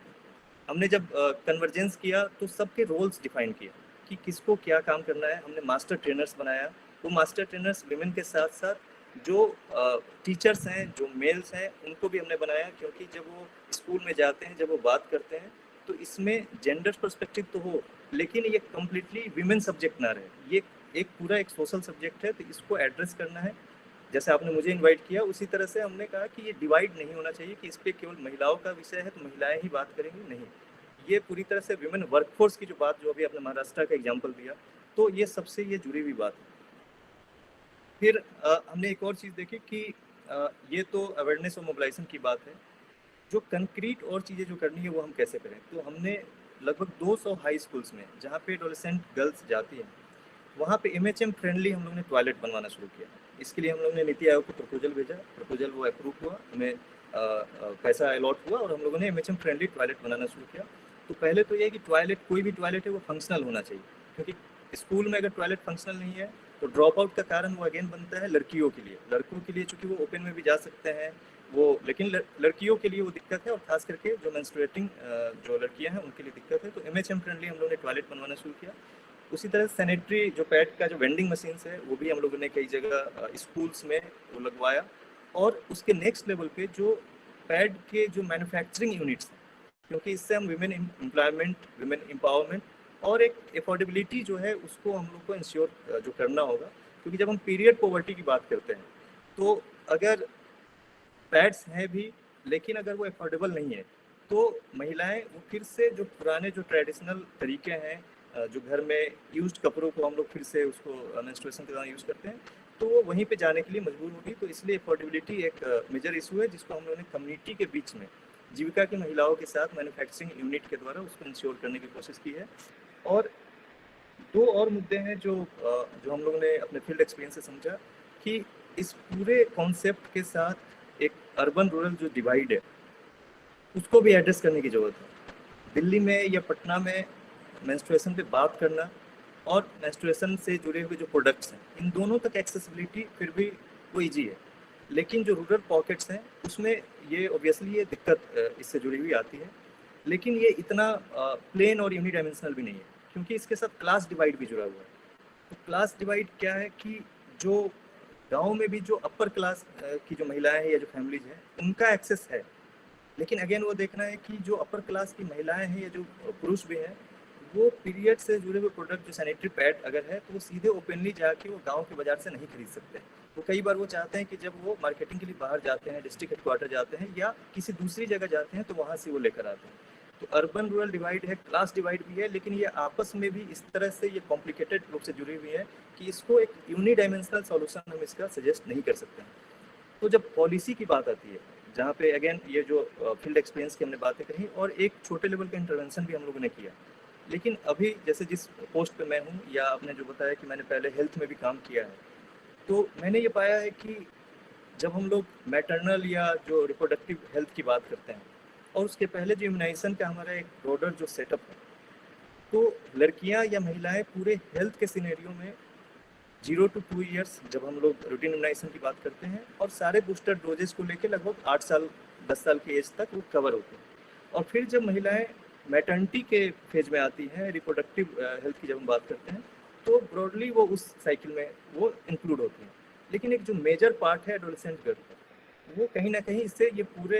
हमने जब कन्वर्जेंस किया तो सबके रोल्स डिफाइन किया कि किसको क्या काम करना है। हमने मास्टर ट्रेनर्स बनाया। वो मास्टर ट्रेनर्स विमेन के साथ साथ जो टीचर्स हैं, जो मेल्स हैं, उनको भी हमने बनाया, क्योंकि जब वो स्कूल में जाते हैं, जब वो बात करते हैं, तो इसमें जेंडर पर्सपेक्टिव तो हो, लेकिन ये कम्प्लीटली विमेन सब्जेक्ट ना रहे। ये एक पूरा एक सोशल सब्जेक्ट है, तो इसको एड्रेस करना है। जैसे आपने मुझे इनवाइट किया, उसी तरह से हमने कहा कि ये डिवाइड नहीं होना चाहिए कि इस पर केवल महिलाओं का विषय है तो महिलाएं ही बात करेंगी, नहीं। ये पूरी तरह से विमेन वर्कफोर्स की जो बात, जो अभी आपने महाराष्ट्र का एग्जाम्पल दिया, तो ये सबसे ये जुड़ी हुई बात है। फिर हमने एक और चीज़ देखी कि ये तो अवेयरनेस और मोबिलाइजेशन की बात है, जो कंक्रीट और चीज़ें जो करनी है वो हम कैसे करें। तो हमने लगभग 200 हाई स्कूल्स में, जहाँ पे एडोलेसेंट गर्ल्स जाती हैं, वहाँ पे MHM फ्रेंडली हम लोग ने टॉयलेट बनवाना शुरू किया। इसके लिए हम लोग ने नीति आयोग को प्रपोजल भेजा, प्रपोजल वो अप्रूव हुआ, हमें पैसा अलॉट हुआ, और हम लोगों ने MHM फ्रेंडली टॉयलेट बनाना शुरू किया। तो पहले तो ये कि टॉयलेट, कोई भी टॉयलेट है वो फंक्शनल होना चाहिए, क्योंकि स्कूल में अगर टॉयलेट फंक्शनल नहीं है तो ड्रॉप आउट का कारण वो अगेन बनता है लड़कियों के लिए। लड़कों के लिए चूँकि वो ओपन में भी जा सकते हैं वो, लेकिन लड़कियों के लिए वो दिक्कत है, और खास करके जो मेंस्ट्रुएटिंग जो लड़कियां हैं उनके लिए दिक्कत है। तो MHM फ्रेंडली हम लोगों ने टॉयलेट बनवाना शुरू किया। उसी तरह सैनिटरी जो पैड का जो वेंडिंग मशीन्स है, वो भी हम लोगों ने कई जगह स्कूल्स में वो लगवाया। और उसके नेक्स्ट लेवल पे जो पैड के जो मैन्युफैक्चरिंग यूनिट्स हैं, क्योंकि इससे हम विमेन एम्प्लॉयमेंट, विमेन एम्पावरमेंट और एक एफोर्डेबिलिटी जो है उसको हम लोग को इंश्योर जो करना होगा। क्योंकि जब हम पीरियड पॉवर्टी की बात करते हैं, तो अगर पैड्स हैं भी, लेकिन अगर वो एफोर्डेबल नहीं है, तो महिलाएं वो फिर से जो पुराने जो ट्रेडिशनल तरीके हैं, जो घर में यूज्ड कपड़ों को हम लोग फिर से उसको मेंस्ट्रुएशन के दौरान यूज़ करते हैं, तो वो वहीं पे जाने के लिए मजबूर होगी। तो इसलिए अफोर्डेबिलिटी एक मेजर इशू है, जिसको हम लोगों ने कम्युनिटी के बीच में जीविका की महिलाओं के साथ मैन्युफैक्चरिंग यूनिट के द्वारा उसको इंश्योर करने की कोशिश की है। और 2 और मुद्दे हैं जो हम लोगों ने अपने फील्ड एक्सपीरियंस से समझा कि इस पूरे कॉन्सेप्ट के साथ एक अर्बन रूरल जो डिवाइड है उसको भी एड्रेस करने की ज़रूरत है। दिल्ली में या पटना में मेंस्ट्रुएशन पे बात करना और मेंस्ट्रुएशन से जुड़े हुए जो प्रोडक्ट्स हैं, इन दोनों तक एक्सेसिबिलिटी फिर भी वो ईजी है। लेकिन जो रूरल पॉकेट्स हैं उसमें ये ऑब्वियसली ये दिक्कत इससे जुड़ी हुई आती है। लेकिन ये इतना प्लेन और यूनिडायमेंशनल भी नहीं है, क्योंकि इसके साथ क्लास डिवाइड भी जुड़ा हुआ है। तो क्लास डिवाइड क्या है कि जो गांव में भी जो अपर क्लास की जो महिलाएं हैं या जो फैमिलीज हैं उनका एक्सेस है, लेकिन अगेन वो देखना है कि जो अपर क्लास की महिलाएं हैं या जो पुरुष भी हैं, वो पीरियड से जुड़े हुए प्रोडक्ट जो सैनिटरी पैड अगर है तो वो सीधे ओपनली जाके वो गांव के बाजार से नहीं खरीद सकते। तो कई बार वो चाहते हैं कि जब वो मार्केटिंग के लिए बाहर जाते हैं, डिस्ट्रिक्ट हेडक्वार्टर जाते हैं या किसी दूसरी जगह जाते हैं, तो वहाँ से वो लेकर आते हैं। तो अर्बन रूरल डिवाइड है, क्लास डिवाइड भी है, लेकिन ये आपस में भी इस तरह से ये कॉम्प्लिकेटेड रूप से जुड़ी हुई है कि इसको एक यूनिडायमेंशनल सॉल्यूशन हम इसका सजेस्ट नहीं कर सकते हैं। तो जब पॉलिसी की बात आती है, जहाँ पे अगेन ये जो फील्ड एक्सपीरियंस की हमने बातें कही और एक छोटे लेवल का इंटरवेंशन भी हम लोगों ने किया, लेकिन अभी जैसे जिस पोस्ट पे मैं हूँ या आपने जो बताया कि मैंने पहले हेल्थ में भी काम किया है, तो मैंने ये पाया है कि जब हम लोग मैटरनल या जो रिप्रोडक्टिव हेल्थ की बात करते हैं और उसके पहले जो इम्यूनाइजेशन का हमारा एक ब्रॉडर जो सेटअप है, तो लड़कियां या महिलाएं पूरे हेल्थ के सिनेरियो में 0 to 2 ईयर्स जब हम लोग रूटीन इम्यूनाइजेशन की बात करते हैं और सारे बूस्टर डोजेस को लेकर लगभग 8 साल 10 साल की एज तक वो कवर होते हैं। और फिर जब महिलाएं मैटर्निटी के फेज में आती हैं, रिप्रोडक्टिव हेल्थ की जब हम बात करते हैं, तो ब्रॉडली वो उस साइकिल में वो इंक्लूड होती हैं। लेकिन एक जो मेजर पार्ट है एडोलेसेंट गर्ल, वो कहीं ना कहीं इससे ये पूरे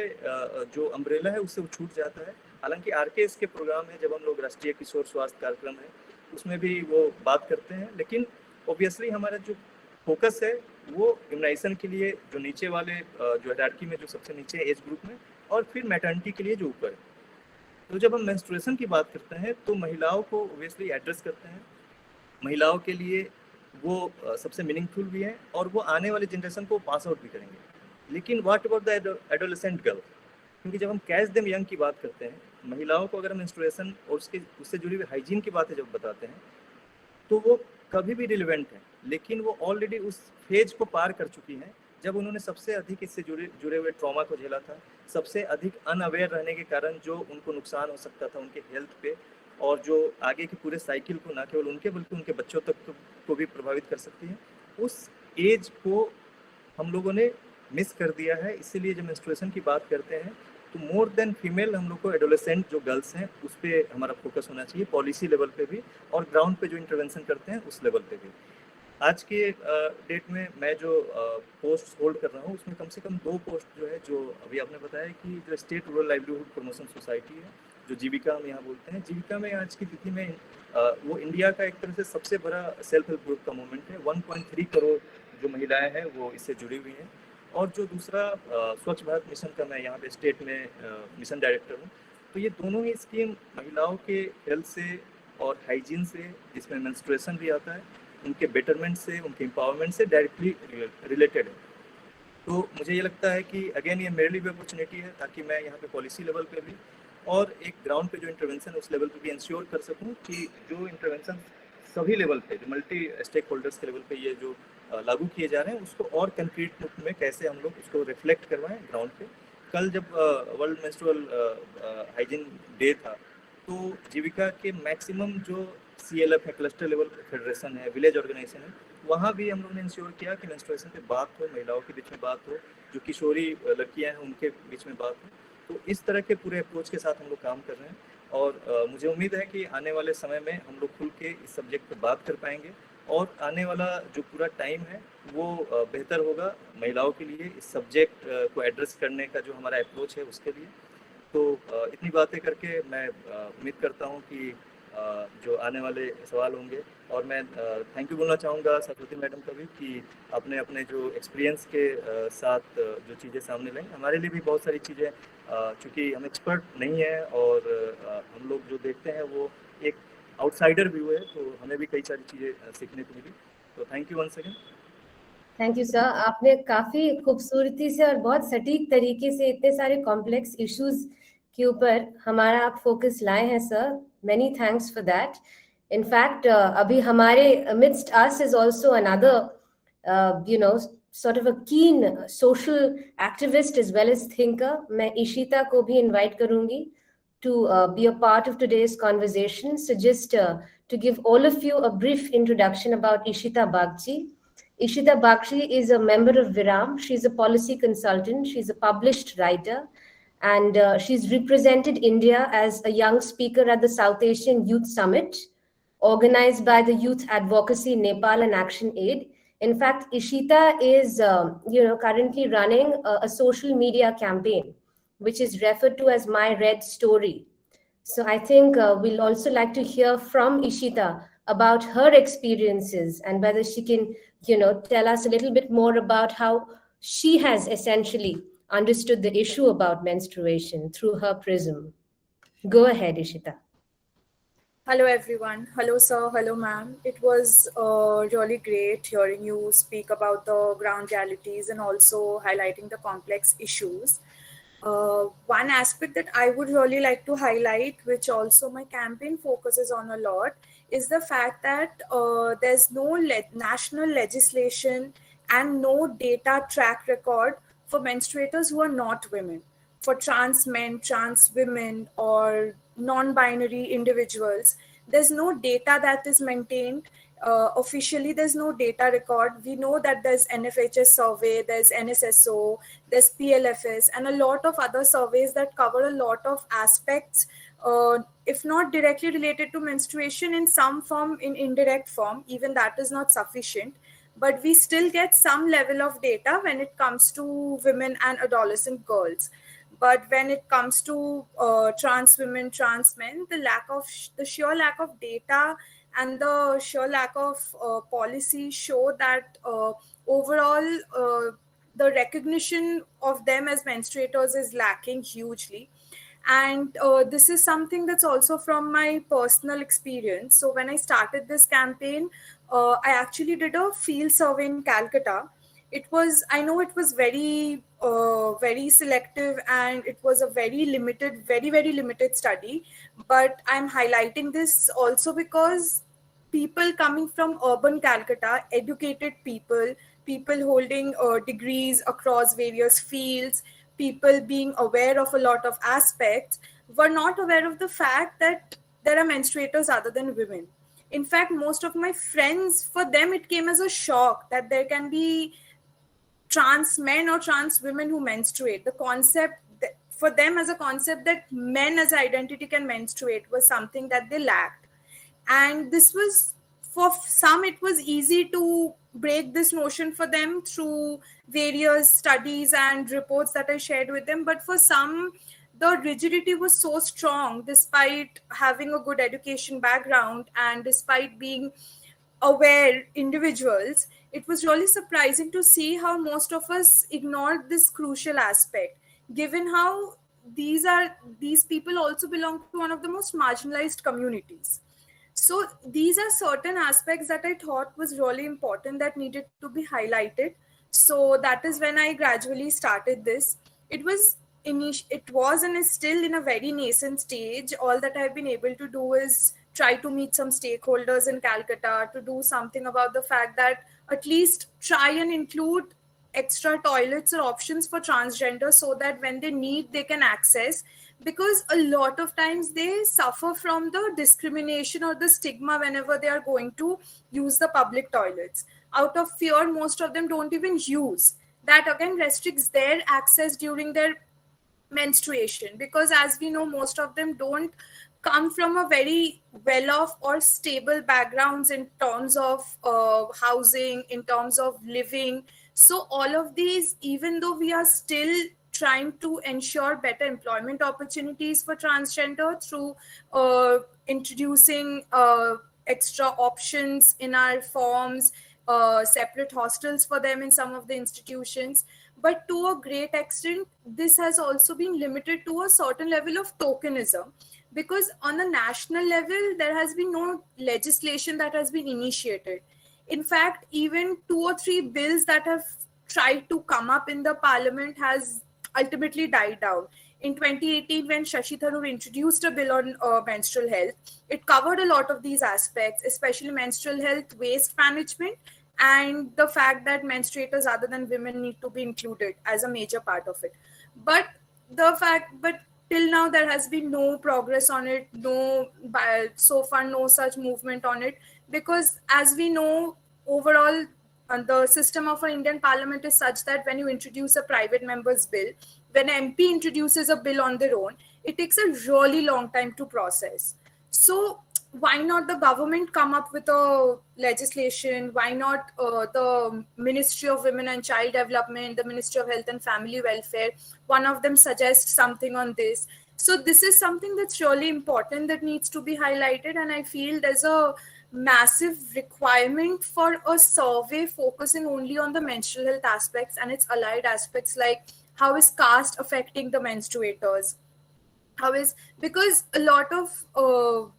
जो अम्ब्रेला है उससे वो छूट जाता है। हालांकि RKS के प्रोग्राम है, जब हम लोग राष्ट्रीय किशोर स्वास्थ्य कार्यक्रम है उसमें भी वो बात करते हैं, लेकिन ऑब्वियसली हमारा जो फोकस है वो इम्यूनाइजेशन के लिए जो नीचे वाले जो हायरार्की में जो सबसे नीचे एज ग्रुप में, और फिर मैटर्निटी के लिए जो ऊपर है। तो जब हम मेंस्ट्रुएशन की बात करते हैं तो महिलाओं को ऑब्वियसली एड्रेस करते हैं, महिलाओं के लिए वो सबसे मीनिंगफुल भी है और वो आने वाली जनरेशन को पास आउट भी करेंगे। लेकिन what about the adolescent girl, क्योंकि जब हम कैच देम यंग की बात करते हैं, महिलाओं को अगर हम मेंस्ट्रुएशन और उससे जुड़ी हुई हाइजीन की बातें जब बताते हैं तो वो कभी भी रिलेवेंट है, लेकिन वो ऑलरेडी उस फेज को पार कर चुकी हैं जब उन्होंने सबसे अधिक इससे जुड़े हुए ट्रॉमा को झेला था, सबसे अधिक अनअवेयर रहने के कारण जो उनको नुकसान हो सकता था उनके हेल्थ पे, और जो आगे के पूरे साइकिल को ना केवल उनके बल्कि उनके बच्चों तक को भी प्रभावित कर सकती है। उस एज को हम लोगों ने मिस कर दिया है। इसीलिए जब मेंस्ट्रुएशन की बात करते हैं तो मोर देन फीमेल हम लोग को एडोलेसेंट जो गर्ल्स हैं उस पर हमारा फोकस होना चाहिए, पॉलिसी लेवल पे भी और ग्राउंड पे जो इंटरवेंशन करते हैं उस लेवल पे भी। आज के डेट में मैं जो पोस्ट होल्ड कर रहा हूँ उसमें कम से कम 2 पोस्ट जो है, जो अभी आपने बताया कि जो state rural livelihood promotion society है, जो जीविका हम यहाँ बोलते हैं, जीविका में आज की तिथि में वो इंडिया का एक तरह से सबसे बड़ा सेल्फ हेल्प ग्रुप का मूवमेंट है। 1.3 करोड़ जो महिलाएं हैं वो इससे जुड़ी हुई हैं। और जो दूसरा स्वच्छ भारत मिशन का मैं यहाँ पे स्टेट में मिशन डायरेक्टर हूँ। तो ये दोनों ही स्कीम महिलाओं के हेल्थ से और हाइजीन से, जिसमें मेंस्ट्रुएशन भी आता है, उनके बेटरमेंट से, उनके एम्पावरमेंट से डायरेक्टली रिलेटेड है। तो मुझे ये लगता है कि अगेन ये मेरे लिए भी अपॉर्चुनिटी है ताकि मैं यहाँ पे पॉलिसी लेवल पे भी और एक ग्राउंड पे जो इंटरवेंशन उस लेवल पे भी इंश्योर कर सकूँ कि जो इंटरवेंशन सभी लेवल पे, जो मल्टी स्टेक होल्डर्स के लेवल पे ये जो लागू किए जा रहे हैं उसको और कंक्रीट रूप में कैसे हम लोग उसको रिफ्लेक्ट करवाएं ग्राउंड पे। कल जब वर्ल्ड मेंस्ट्रुअल हाइजीन डे था तो जीविका के मैक्सिमम जो CLF है, क्लस्टर लेवल फेडरेशन है, विलेज ऑर्गेनाइजेशन है, वहाँ भी हम लोगों ने इंश्योर किया कि मेंस्ट्रुएशन पे बात हो, महिलाओं के बीच में बात हो, जो किशोरी लड़कियाँ हैं उनके बीच में बात हो। तो इस तरह के पूरे अप्रोच के साथ हम लोग काम कर रहे हैं और मुझे उम्मीद है कि आने वाले समय में हम लोग खुल के इस सब्जेक्ट पर बात कर पाएंगे और आने वाला जो पूरा टाइम है वो बेहतर होगा महिलाओं के लिए इस सब्जेक्ट को एड्रेस करने का जो हमारा अप्रोच है उसके लिए। तो इतनी बातें करके मैं उम्मीद करता हूँ कि जो आने वाले सवाल होंगे, और मैं थैंक यू बोलना चाहूँगा सरस्वती मैडम का भी कि आपने अपने जो एक्सपीरियंस के साथ जो चीज़ें सामने लाई, हमारे लिए भी बहुत सारी चीज़ें, चूँकि हम एक्सपर्ट नहीं हैं और हम लोग जो देखते हैं वो एक आउटसाइडर व्यू है, तो हमें भी कई सारी चीज़ें सीखने को मिली। तो thank you once again. Thank you sir, आपने काफी खूबसूरती से और बहुत सटीक तरीके से इतने सारे कॉम्प्लेक्स इश्यूज के ऊपर हमारा आप फोकस लाए हैं sir, many thanks for that. In fact अभी हमारे amidst us is also another sort of a keen social activist as well as thinker. मैं इशिता को भी invite करूंगी to be a part of today's conversation. So just to give all of you a brief introduction about Ishita Bagchi. Ishita Bagchi is a member of Viram. She's a policy consultant. She's a published writer. And she's represented India as a young speaker at the South Asian Youth Summit, organized by the Youth Advocacy Nepal and Action Aid. In fact, Ishita is currently running a social media campaign, which is referred to as My Red Story. So I think we'll also like to hear from Ishita about her experiences and whether she can, tell us a little bit more about how she has essentially understood the issue about menstruation through her prism. Go ahead, Ishita. Hello, everyone. Hello, sir. Hello, ma'am. It was really great hearing you speak about the ground realities and also highlighting the complex issues. One aspect that I would really like to highlight, which also my campaign focuses on a lot, is the fact that there's no national legislation and no data track record for menstruators who are not women. For trans men, trans women, or non binary individuals, there's no data that is maintained. Officially, there's no data record. We know that there's NFHS survey, there's NSSO, there's PLFS, and a lot of other surveys that cover a lot of aspects, if not directly related to menstruation, in some form, in indirect form. Even that is not sufficient. But we still get some level of data when it comes to women and adolescent girls. But when it comes to trans women, trans men, the sheer lack of data and the sheer lack of policy show that overall the recognition of them as menstruators is lacking hugely. And this is something that's also from my personal experience. So when I started this campaign, I actually did a field survey in Calcutta. I know it was very selective, and it was a very very limited study. But I'm highlighting this also because people coming from urban Calcutta, educated people holding degrees across various fields, people being aware of a lot of aspects, were not aware of the fact that there are menstruators other than women. In fact, most of my friends, for them, it came as a shock that there can be trans men or trans women who menstruate. The concept for them as a concept that men as identity can menstruate was something that they lacked. And this was, for some, it was easy to break this notion for them through various studies and reports that I shared with them. But for some, the rigidity was so strong, despite having a good education background and despite being aware individuals. It was really surprising to see how most of us ignored this crucial aspect, given how these people also belong to one of the most marginalized communities. So these are certain aspects that I thought was really important that needed to be highlighted. So that is when I gradually started this. It was and is still in a very nascent stage. All that I've been able to do is try to meet some stakeholders in Calcutta to do something about the fact that at least try and include extra toilets or options for transgender, so that when they need, they can access. Because a lot of times they suffer from the discrimination or the stigma whenever they are going to use the public toilets. Out of fear, most of them don't even use. That again restricts their access during their menstruation, because as we know, most of them don't come from a very well-off or stable backgrounds in terms of housing, in terms of living. So all of these, even though we are still trying to ensure better employment opportunities for transgender through introducing extra options in our forms, separate hostels for them in some of the institutions. But to a great extent, this has also been limited to a certain level of tokenism, because on a national level, there has been no legislation that has been initiated. In fact, even 2 or 3 bills that have tried to come up in the parliament has ultimately died down. In 2018, when Shashi Tharoor introduced a bill on menstrual health, it covered a lot of these aspects, especially menstrual health, waste management, and the fact that menstruators other than women need to be included as a major part of it. But till now there has been no progress on it, so far no such movement on it, because as we know, overall the system of our Indian parliament is such that when you introduce a private member's bill, when an MP introduces a bill on their own, it takes a really long time to process. So why not the government come up with a legislation? Why not the Ministry of Women and Child Development, the Ministry of Health and Family Welfare, one of them suggests something on this? So this is something that's really important that needs to be highlighted, and I feel there's a massive requirement for a survey focusing only on the menstrual health aspects and its allied aspects, like how is caste affecting the menstruators? How is, because a lot of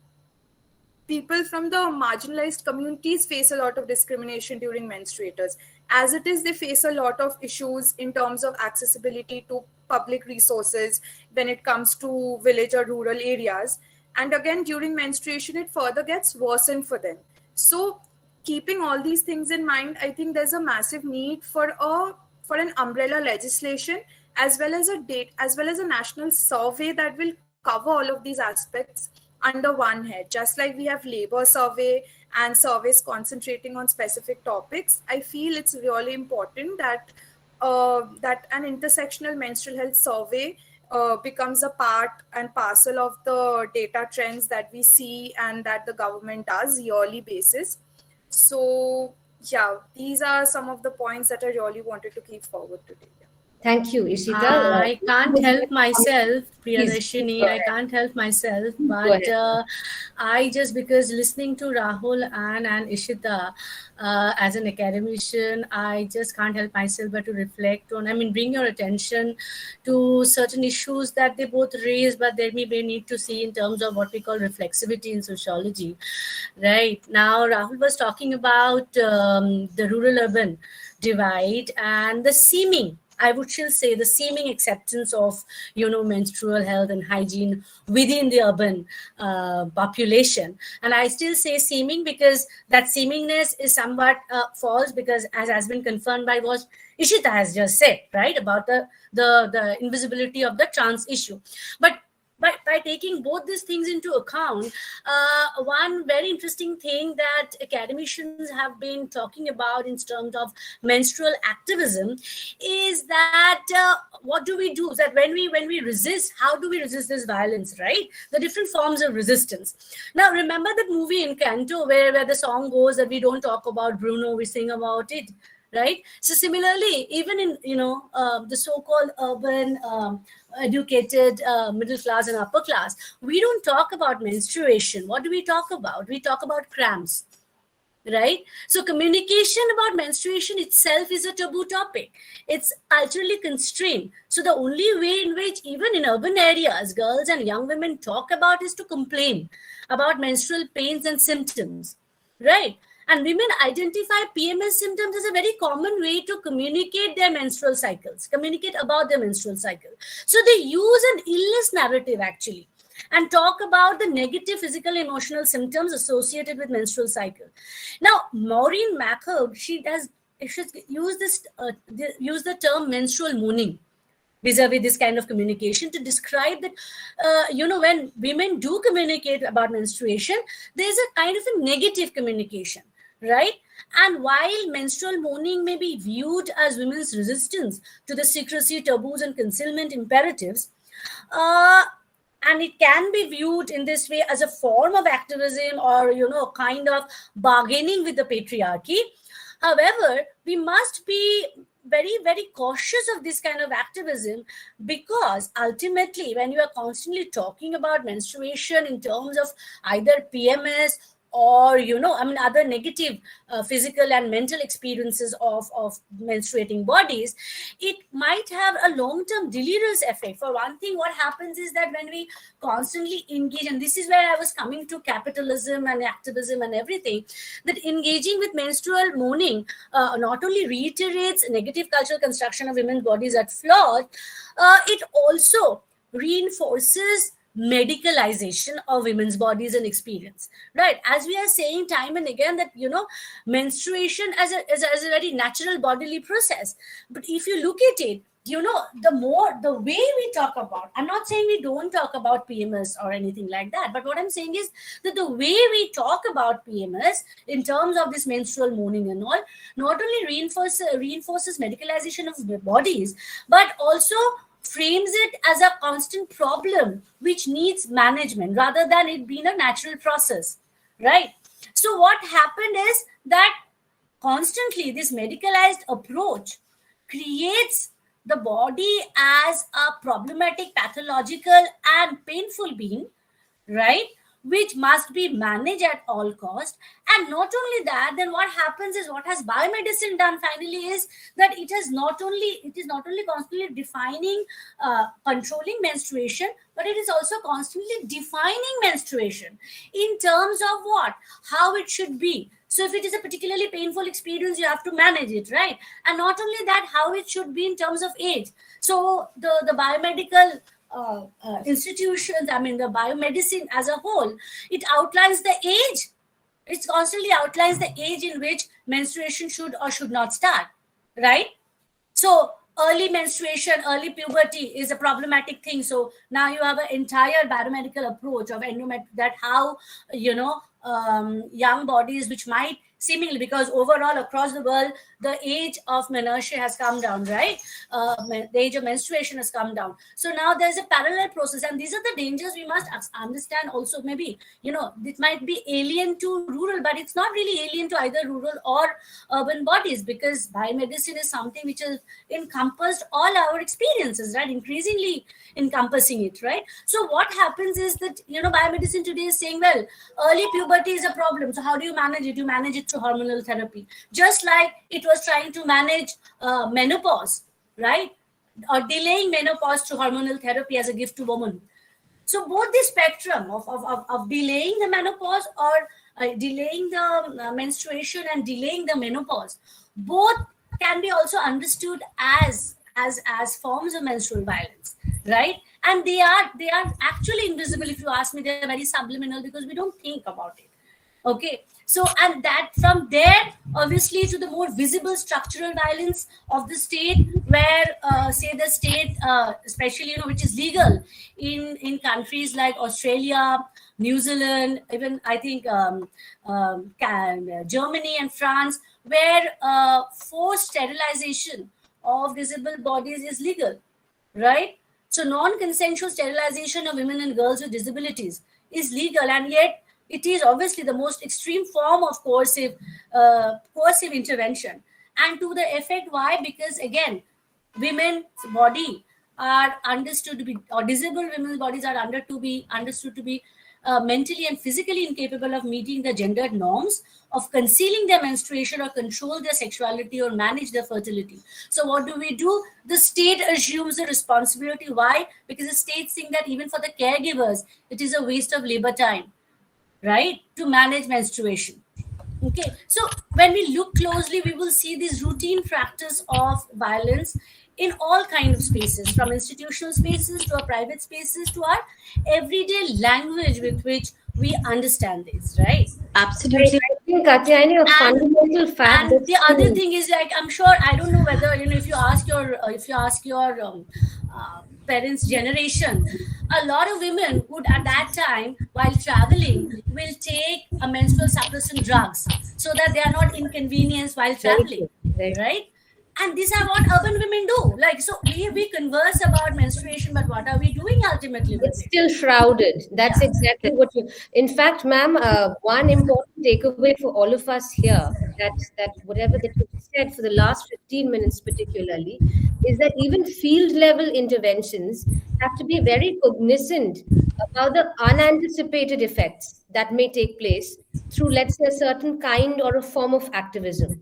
people from the marginalized communities face a lot of discrimination during menstruators. As it is, they face a lot of issues in terms of accessibility to public resources when it comes to village or rural areas. And again, during menstruation, it further gets worsened for them. So, keeping all these things in mind, I think there's a massive need for an umbrella legislation, as well as a national survey that will cover all of these aspects under one head. Just like we have labor survey and surveys concentrating on specific topics, I feel it's really important that that an intersectional menstrual health survey becomes a part and parcel of the data trends that we see and that the government does yearly basis. So yeah, these are some of the points that I really wanted to keep forward today. Thank you, Ishita. I can't help myself, Please, Priyadarshini, go I ahead. can't help myself, Go but ahead. I just, because listening to Rahul and Ishita as an academician, I just can't help myself but to reflect on, I mean, bring your attention to certain issues that they both raise, but that we may need to see in terms of what we call reflexivity in sociology. Right. Now, Rahul was talking about the rural-urban divide and the seeming, I would still say, the seeming acceptance of, menstrual health and hygiene within the urban population. And I still say seeming because that seemingness is somewhat false, because as has been confirmed by what Ishita has just said, right, about the invisibility of the trans issue. But by taking both these things into account, one very interesting thing that academicians have been talking about in terms of menstrual activism is that what do we do? Is that when we resist, how do we resist this violence, right? The different forms of resistance. Now, remember that movie Encanto where the song goes that we don't talk about Bruno, we sing about it, right? So similarly, even in the so-called urban educated middle class and upper class, we don't talk about menstruation. What do we talk about? We talk about cramps, right? So communication about menstruation itself is a taboo topic. It's culturally constrained. So the only way in which even in urban areas girls and young women talk about is to complain about menstrual pains and symptoms, right? And women identify PMS symptoms as a very common way to communicate their menstrual cycles, communicate about their menstrual cycle. So they use an illness narrative actually and talk about the negative physical emotional symptoms associated with menstrual cycle. Now, Maureen McHugh, she used the term menstrual moaning vis-a-vis this kind of communication to describe that, when women do communicate about menstruation, there's a kind of a negative communication, right? And while menstrual moaning may be viewed as women's resistance to the secrecy, taboos, and concealment imperatives, and it can be viewed in this way as a form of activism or, kind of bargaining with the patriarchy. However, we must be very, very cautious of this kind of activism, because ultimately, when you are constantly talking about menstruation in terms of either PMS or, other negative physical and mental experiences of menstruating bodies, it might have a long-term deleterious effect. For one thing, what happens is that when we constantly engage, and this is where I was coming to capitalism and activism and everything, that engaging with menstrual moaning not only reiterates negative cultural construction of women's bodies at flawed, it also reinforces medicalization of women's bodies and experience, right? As we are saying time and again that, menstruation as a very natural bodily process. But if you look at it, the way we talk about, I'm not saying we don't talk about PMS or anything like that, but what I'm saying is that the way we talk about PMS in terms of this menstrual moaning and all, not only reinforces medicalization of the bodies, but also frames it as a constant problem which needs management rather than it being a natural process, right? So what happened is that constantly this medicalized approach creates the body as a problematic, pathological and painful being, right? which must be managed at all cost. And not only that, then what happens is, what has biomedicine done finally is that it is not only constantly defining, controlling menstruation, but it is also constantly defining menstruation in terms of what, how it should be. So if it is a particularly painful experience, you have to manage it, right? And not only that, how it should be in terms of age. So the biomedical institutions, I mean the biomedicine as a whole, it outlines the age. It constantly outlines the age in which menstruation should or should not start, right? So early menstruation, early puberty is a problematic thing. So now you have an entire biomedical approach of that how, young bodies which might seemingly, because overall across the world, the age of menarche has come down, right? The age of menstruation has come down. So now there's a parallel process, and these are the dangers we must understand also. Maybe, it might be alien to rural, but it's not really alien to either rural or urban bodies, because biomedicine is something which has encompassed all our experiences, right? Increasingly encompassing it, right? So what happens is that, biomedicine today is saying, well, early puberty is a problem. So how do you manage it? You manage it through hormonal therapy, just like it was trying to manage menopause, right? Or delaying menopause through hormonal therapy as a gift to women. So both the spectrum of delaying the menopause or delaying the menstruation and delaying the menopause, both can be also understood as forms of menstrual violence, right? And they are actually invisible. If you ask me, they are very subliminal because we don't think about it. Okay, so, and that from there, obviously, to the more visible structural violence of the state, where, say, the state, especially, which is legal in countries like Australia, New Zealand, even I think Germany and France, where forced sterilization of visible bodies is legal, right? So non-consensual sterilization of women and girls with disabilities is legal, and yet it is obviously the most extreme form of coercive intervention. And to the effect, why? Because again, women's body are understood to be, or disabled women's bodies are understood to be mentally and physically incapable of meeting the gendered norms, of concealing their menstruation or control their sexuality or manage their fertility. So what do? The state assumes the responsibility. Why? Because the state thinks that even for the caregivers, it is a waste of labor time, right, to manage menstruation. Okay, so when we look closely, we will see this routine practice of violence in all kinds of spaces, from institutional spaces to our private spaces to our everyday language with which we understand this, right? Absolutely. I think, Katyayani, a fundamental fact. And the other thing is, like, I'm sure, I don't know whether, if you ask your parents' generation, a lot of women would at that time, while traveling, will take a menstrual suppressant drugs so that they are not inconvenienced while traveling, right? And these are what urban women do. Like, so we converse about menstruation, but what are we doing ultimately with it? It's still shrouded. That's exactly what you... In fact, ma'am, one important takeaway for all of us here, that whatever that you said for the last 15 minutes particularly, is that even field level interventions have to be very cognizant about the unanticipated effects that may take place through, let's say, a certain kind or a form of activism.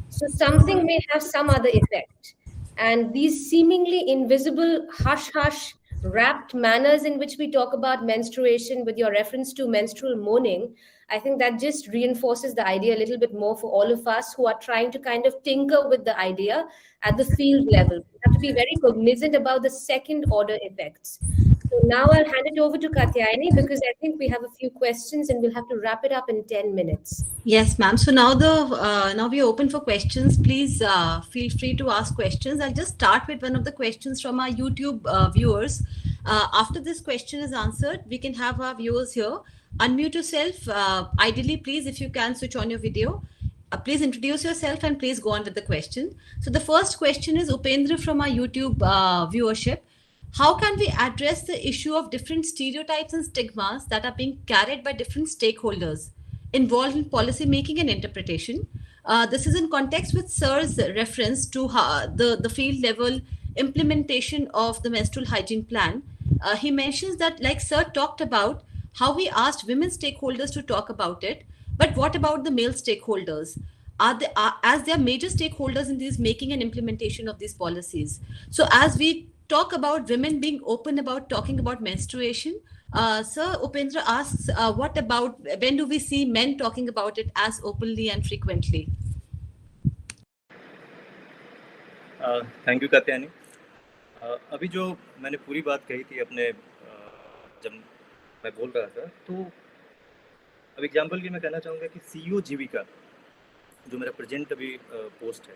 So something may have some other effect. And these seemingly invisible hush-hush wrapped manners in which we talk about menstruation, with your reference to menstrual mourning, I think that just reinforces the idea a little bit more for all of us who are trying to kind of tinker with the idea at the field level. We have to be very cognizant about the second order effects. So now I'll hand it over to Katyayani, because I think we have a few questions and we'll have to wrap it up in 10 minutes. Yes, ma'am. So now now we are open for questions. Please feel free to ask questions. I'll just start with one of the questions from our YouTube viewers. After this question is answered, we can have our viewers here unmute yourself. Ideally, please, if you can, switch on your video. Please introduce yourself and please go on with the question. So the first question is Upendra from our YouTube viewership. How can we address the issue of different stereotypes and stigmas that are being carried by different stakeholders involved in policy making and interpretation? This is in context with Sir's reference to the field level implementation of the menstrual hygiene plan. He mentions that, like Sir talked about, how we asked women stakeholders to talk about it. But what about the male stakeholders? As they are major stakeholders in these making and implementation of these policies. So as we talk about women being open about talking about menstruation, Sir Upendra asks, what about when do we see men talking about it as openly and frequently? Thank you Katyayani. अभी जो मैंने पूरी बात कही थी अपने जब मैं बोल रहा था, तो अब एग्जांपल की मैं कहना चाहूँगा कि सीईओ जीविका जो मेरा प्रेजेंट अभी पोस्ट है,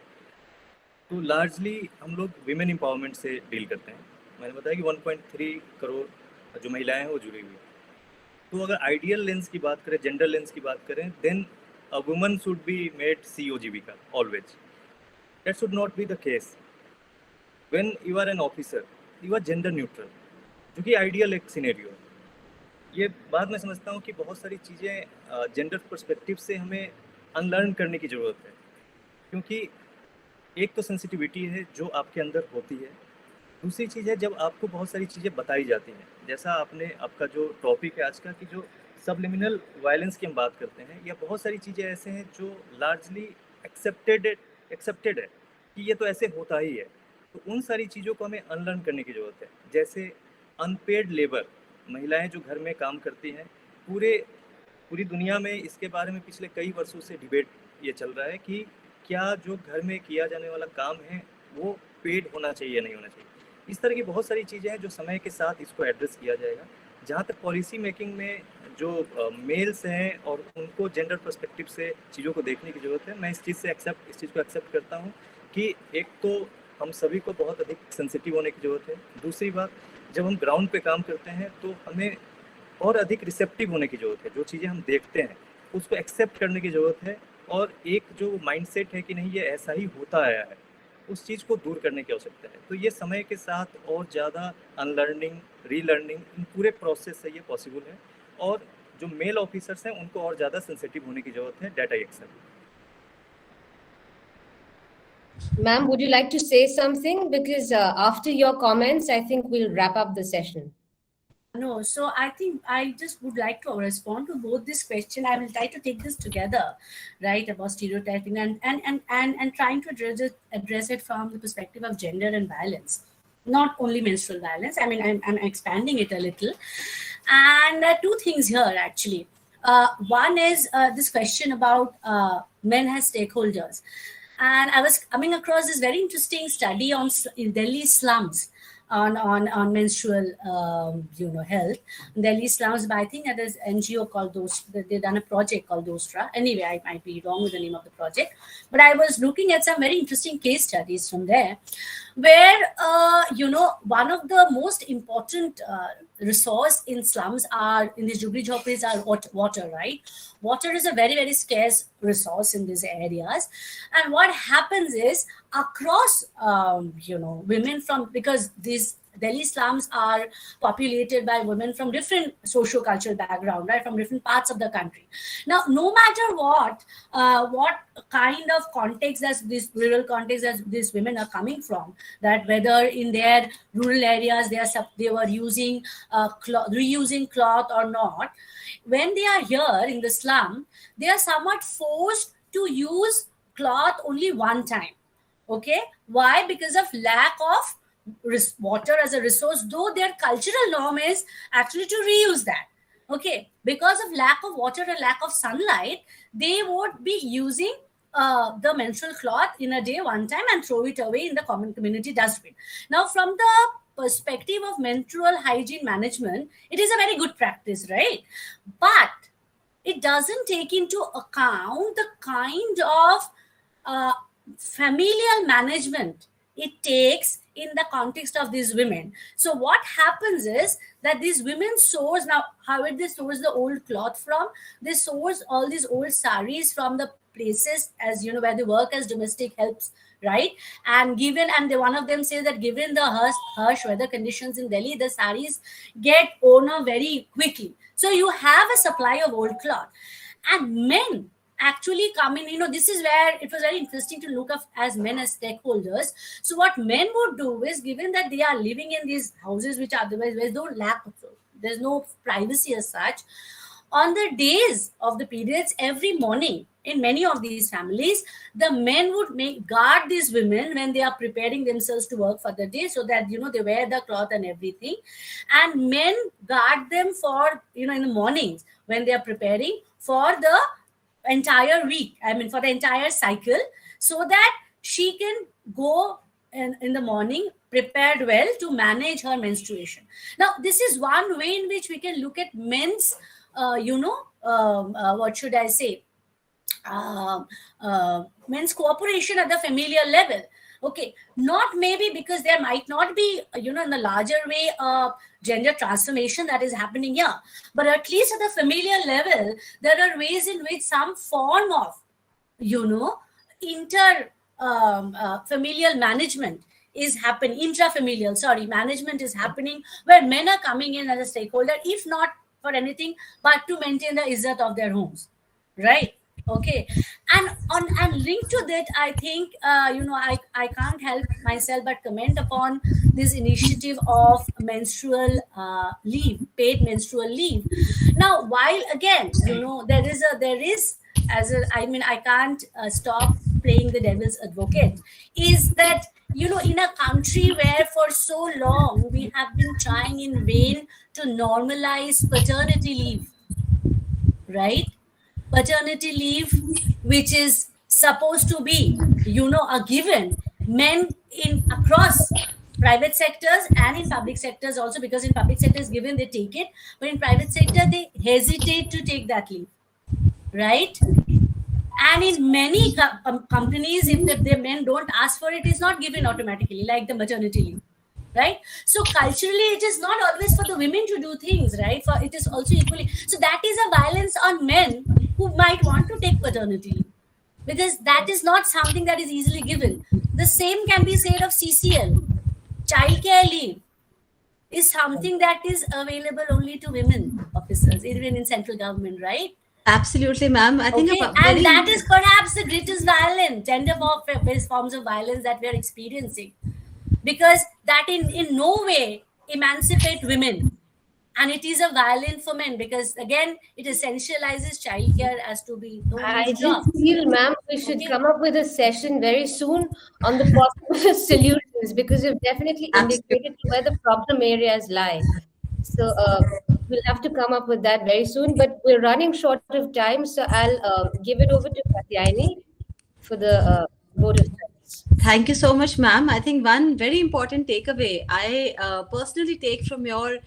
तो लार्जली हम लोग विमेन एम्पावरमेंट से डील करते हैं। मैंने बताया कि 1.3 करोड़ जो महिलाएं हैं वो जुड़ी हुई हैं। तो अगर आइडियल लेंस की बात करें, जेंडर लेंस की बात करें, then a woman should be made CEO Jeevika always. That should not be the case. When you are an officer, you are gender neutral, जो कि आइडियल एक सिनेरियो है। ये बात मैं समझता हूँ कि बहुत सारी चीज़ें जेंडर पर्सपेक्टिव से हमें अनलर्न करने की ज़रूरत है, क्योंकि एक तो सेंसिटिविटी है जो आपके अंदर होती है, दूसरी चीज़ है जब आपको बहुत सारी चीज़ें बताई जाती हैं, जैसा आपका जो टॉपिक है आज का कि जो सबलिमिनल वायलेंस की हम बात करते हैं, या बहुत सारी चीज़ें ऐसे हैं जो लार्जली एक्सेप्टेड है कि ये तो ऐसे होता ही है। तो उन सारी चीज़ों को हमें अनलर्न करने की ज़रूरत है। जैसे अनपेड लेबर, महिलाएं जो घर में काम करती हैं, पूरी दुनिया में इसके बारे में पिछले कई वर्षों से डिबेट ये चल रहा है कि क्या जो घर में किया जाने वाला काम है वो पेड होना चाहिए या नहीं होना चाहिए। इस तरह की बहुत सारी चीज़ें हैं जो समय के साथ इसको एड्रेस किया जाएगा। जहाँ तक पॉलिसी मेकिंग में जो मेल्स हैं और उनको जेंडर पर्सपेक्टिव से चीज़ों को देखने की ज़रूरत है, मैं इस चीज़ को एक्सेप्ट करता हूँ कि एक तो हम सभी को बहुत अधिक सेंसिटिव होने की ज़रूरत है। दूसरी बात, जब हम ग्राउंड पे काम करते हैं तो हमें और अधिक रिसेप्टिव होने की ज़रूरत है। जो चीज़ें हम देखते हैं उसको एक्सेप्ट करने की ज़रूरत है, और एक जो माइंडसेट है कि नहीं ये ऐसा ही होता आया है, उस चीज़ को दूर करने की आवश्यकता है। तो ये समय के साथ और ज़्यादा अनलर्निंग, रीलर्निंग, इन पूरे प्रोसेस से ये पॉसिबल है, और जो मेल ऑफिसर्स हैं उनको और ज़्यादा सेंसिटिव होने की ज़रूरत है। Data accept. Ma'am, would you like to say something? Because after your comments, I think we'll wrap up the session. No, so I think I just would like to respond to both this question. I will try to take this together, right, about stereotyping and trying to address it from the perspective of gender and violence, not only menstrual violence. I mean, I'm expanding it a little, and two things here actually. One is this question about men as stakeholders, and I was coming across this very interesting study on in Delhi slums. On menstrual health. Delhi slums, but I think that there's an NGO called they've done a project called Dostra. Anyway, I might be wrong with the name of the project, but I was looking at some very interesting case studies from there, where one of the most important resource in slums are in these jhugri jhopris are water, right? Water is a very, very scarce resource in these areas, and what happens is across women from, because these Delhi slums are populated by women from different socio-cultural background, right, from different parts of the country. Now, no matter what kind of context as this rural context as these women are coming from, that whether in their rural areas they were using reusing cloth or not, when they are here in the slum, they are somewhat forced to use cloth only one time. Okay, why? Because of lack of water as a resource, though their cultural norm is actually to reuse that. Okay, because of lack of water and lack of sunlight, they would be using the menstrual cloth in a day one time and throw it away in the common community dustbin. Now, from the perspective of menstrual hygiene management, it is a very good practice, right? But it doesn't take into account the kind of familial management it takes in the context of these women. So what happens is that these women source, now how did they source the old cloth from? They source all these old saris from the places, as you know, where they work as domestic helps, right? And one of them says that given the harsh weather conditions in Delhi, the saris get worn very quickly. So you have a supply of old cloth, and men actually come in. This is where it was very interesting to look at as men as stakeholders. So what men would do is, given that they are living in these houses which otherwise don't lack there's no privacy as such. On the days of the periods, every morning in many of these families, the men would guard these women when they are preparing themselves to work for the day, so that they wear the cloth and everything, and men guard them for in the mornings when they are preparing for the entire week, I mean for the entire cycle, so that she can go in the morning prepared well to manage her menstruation. Now this is one way in which we can look at men's what should I say, men's cooperation at the familial level. Okay, not maybe because there might not be in the larger way gender transformation that is happening here, but at least at the familial level there are ways in which some form of inter familial management is happening, intrafamilial management is happening, where men are coming in as a stakeholder, if not for anything but to maintain the izzat of their homes, right? Okay, and linked to that, I think I can't help myself but comment upon this initiative of menstrual leave, paid menstrual leave. Now, while again there is I can't stop playing the devil's advocate, is that in a country where for so long we have been trying in vain to normalize paternity leave, right? Paternity leave, which is supposed to be a given, men in across private sectors and in public sectors also, because in public sectors given they take it, but in private sector they hesitate to take that leave, right? And in many companies, if the men don't ask for it, it's not given automatically, like the maternity leave, right? So culturally, it is not always for the women to do things, right? For it is also equally. So that is a violence on men who might want to take paternity leave, because that is not something that is easily given. The same can be said of CCL. Childcare leave is something that is available only to women officers, even in central government, right? Absolutely, ma'am. I think and that is perhaps the greatest violence, gender-based forms of violence that we are experiencing, because that in no way emancipate women, and it is a violence for men, because again it essentializes childcare as to be I just feel, ma'am, we should come up with a session very soon on the possible solutions, because you've definitely indicated where the problem areas lie. So we'll have to come up with that very soon, but we're running short of time, so I'll give it over to Katyayani for the vote of thanks. Thank you so much, ma'am. I think one very important takeaway I personally take from your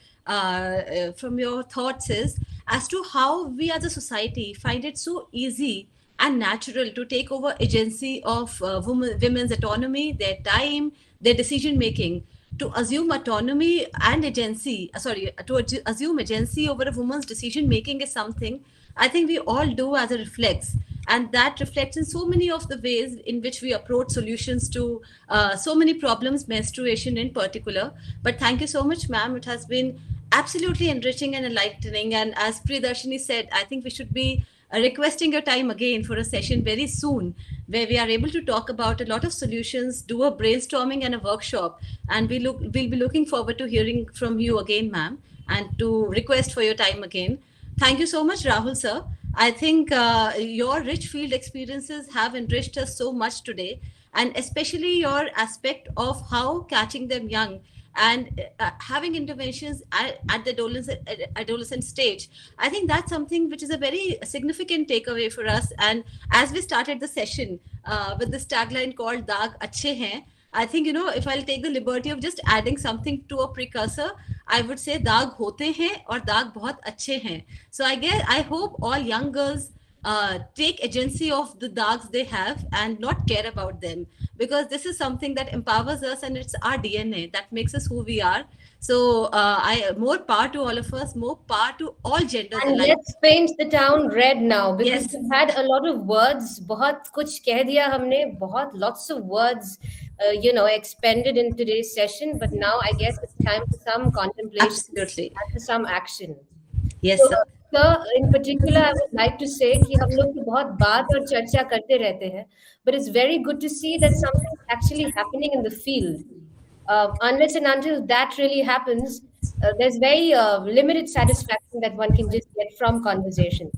thoughts is as to how we as a society find it so easy and natural to take over agency of women's autonomy, their time, their decision making. To assume autonomy and agency, assume agency over a woman's decision making is something I think we all do as a reflex. And that reflects in so many of the ways in which we approach solutions to so many problems, menstruation in particular. But thank you so much, ma'am. It has been absolutely enriching and enlightening. And as Priyadarshini said, I think we should be requesting your time again for a session very soon, where we are able to talk about a lot of solutions, do a brainstorming and a workshop. And we'll be looking forward to hearing from you again, ma'am, and to request for your time again. Thank you so much, Rahul sir. I think your rich field experiences have enriched us so much today, and especially your aspect of how catching them young and having interventions at the adolescent stage. I think that's something which is a very significant takeaway for us. And as we started the session with this tagline called Daag Achhe Hain, I think, if I'll take the liberty of just adding something to a precursor, I would say Daag Hote Hain or Daag Bahut Achhe Hain. So I hope all young girls take agency of the dags they have and not care about them, because this is something that empowers us and it's our DNA that makes us who we are. So more power to all of us, more power to all genders and alike. Let's paint the town red now, because Yes. we've had a lot of words, बहुत कुछ कह दिया हमने, lots of words expended in today's session, but now I guess it's time for some contemplation. Absolutely. And for some action. Yes, So, sir. sir, in particular, I would like to say कि हम लोग तो बहुत बात और चर्चा करते रहते हैं, but it's very good to see that something is actually happening in the field. Unless and until that really happens, there's very limited satisfaction that one can just get from conversation.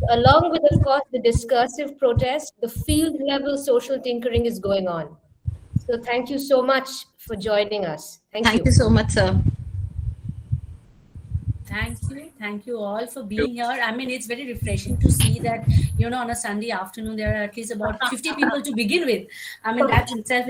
Along with, of course, the discursive protest, the field level social tinkering is going on. So thank you so much for joining us. Thank you so much, sir. Thank you all for being here. I mean, it's very refreshing to see that, on a Sunday afternoon, there are at least about 50 people to begin with. I mean, that itself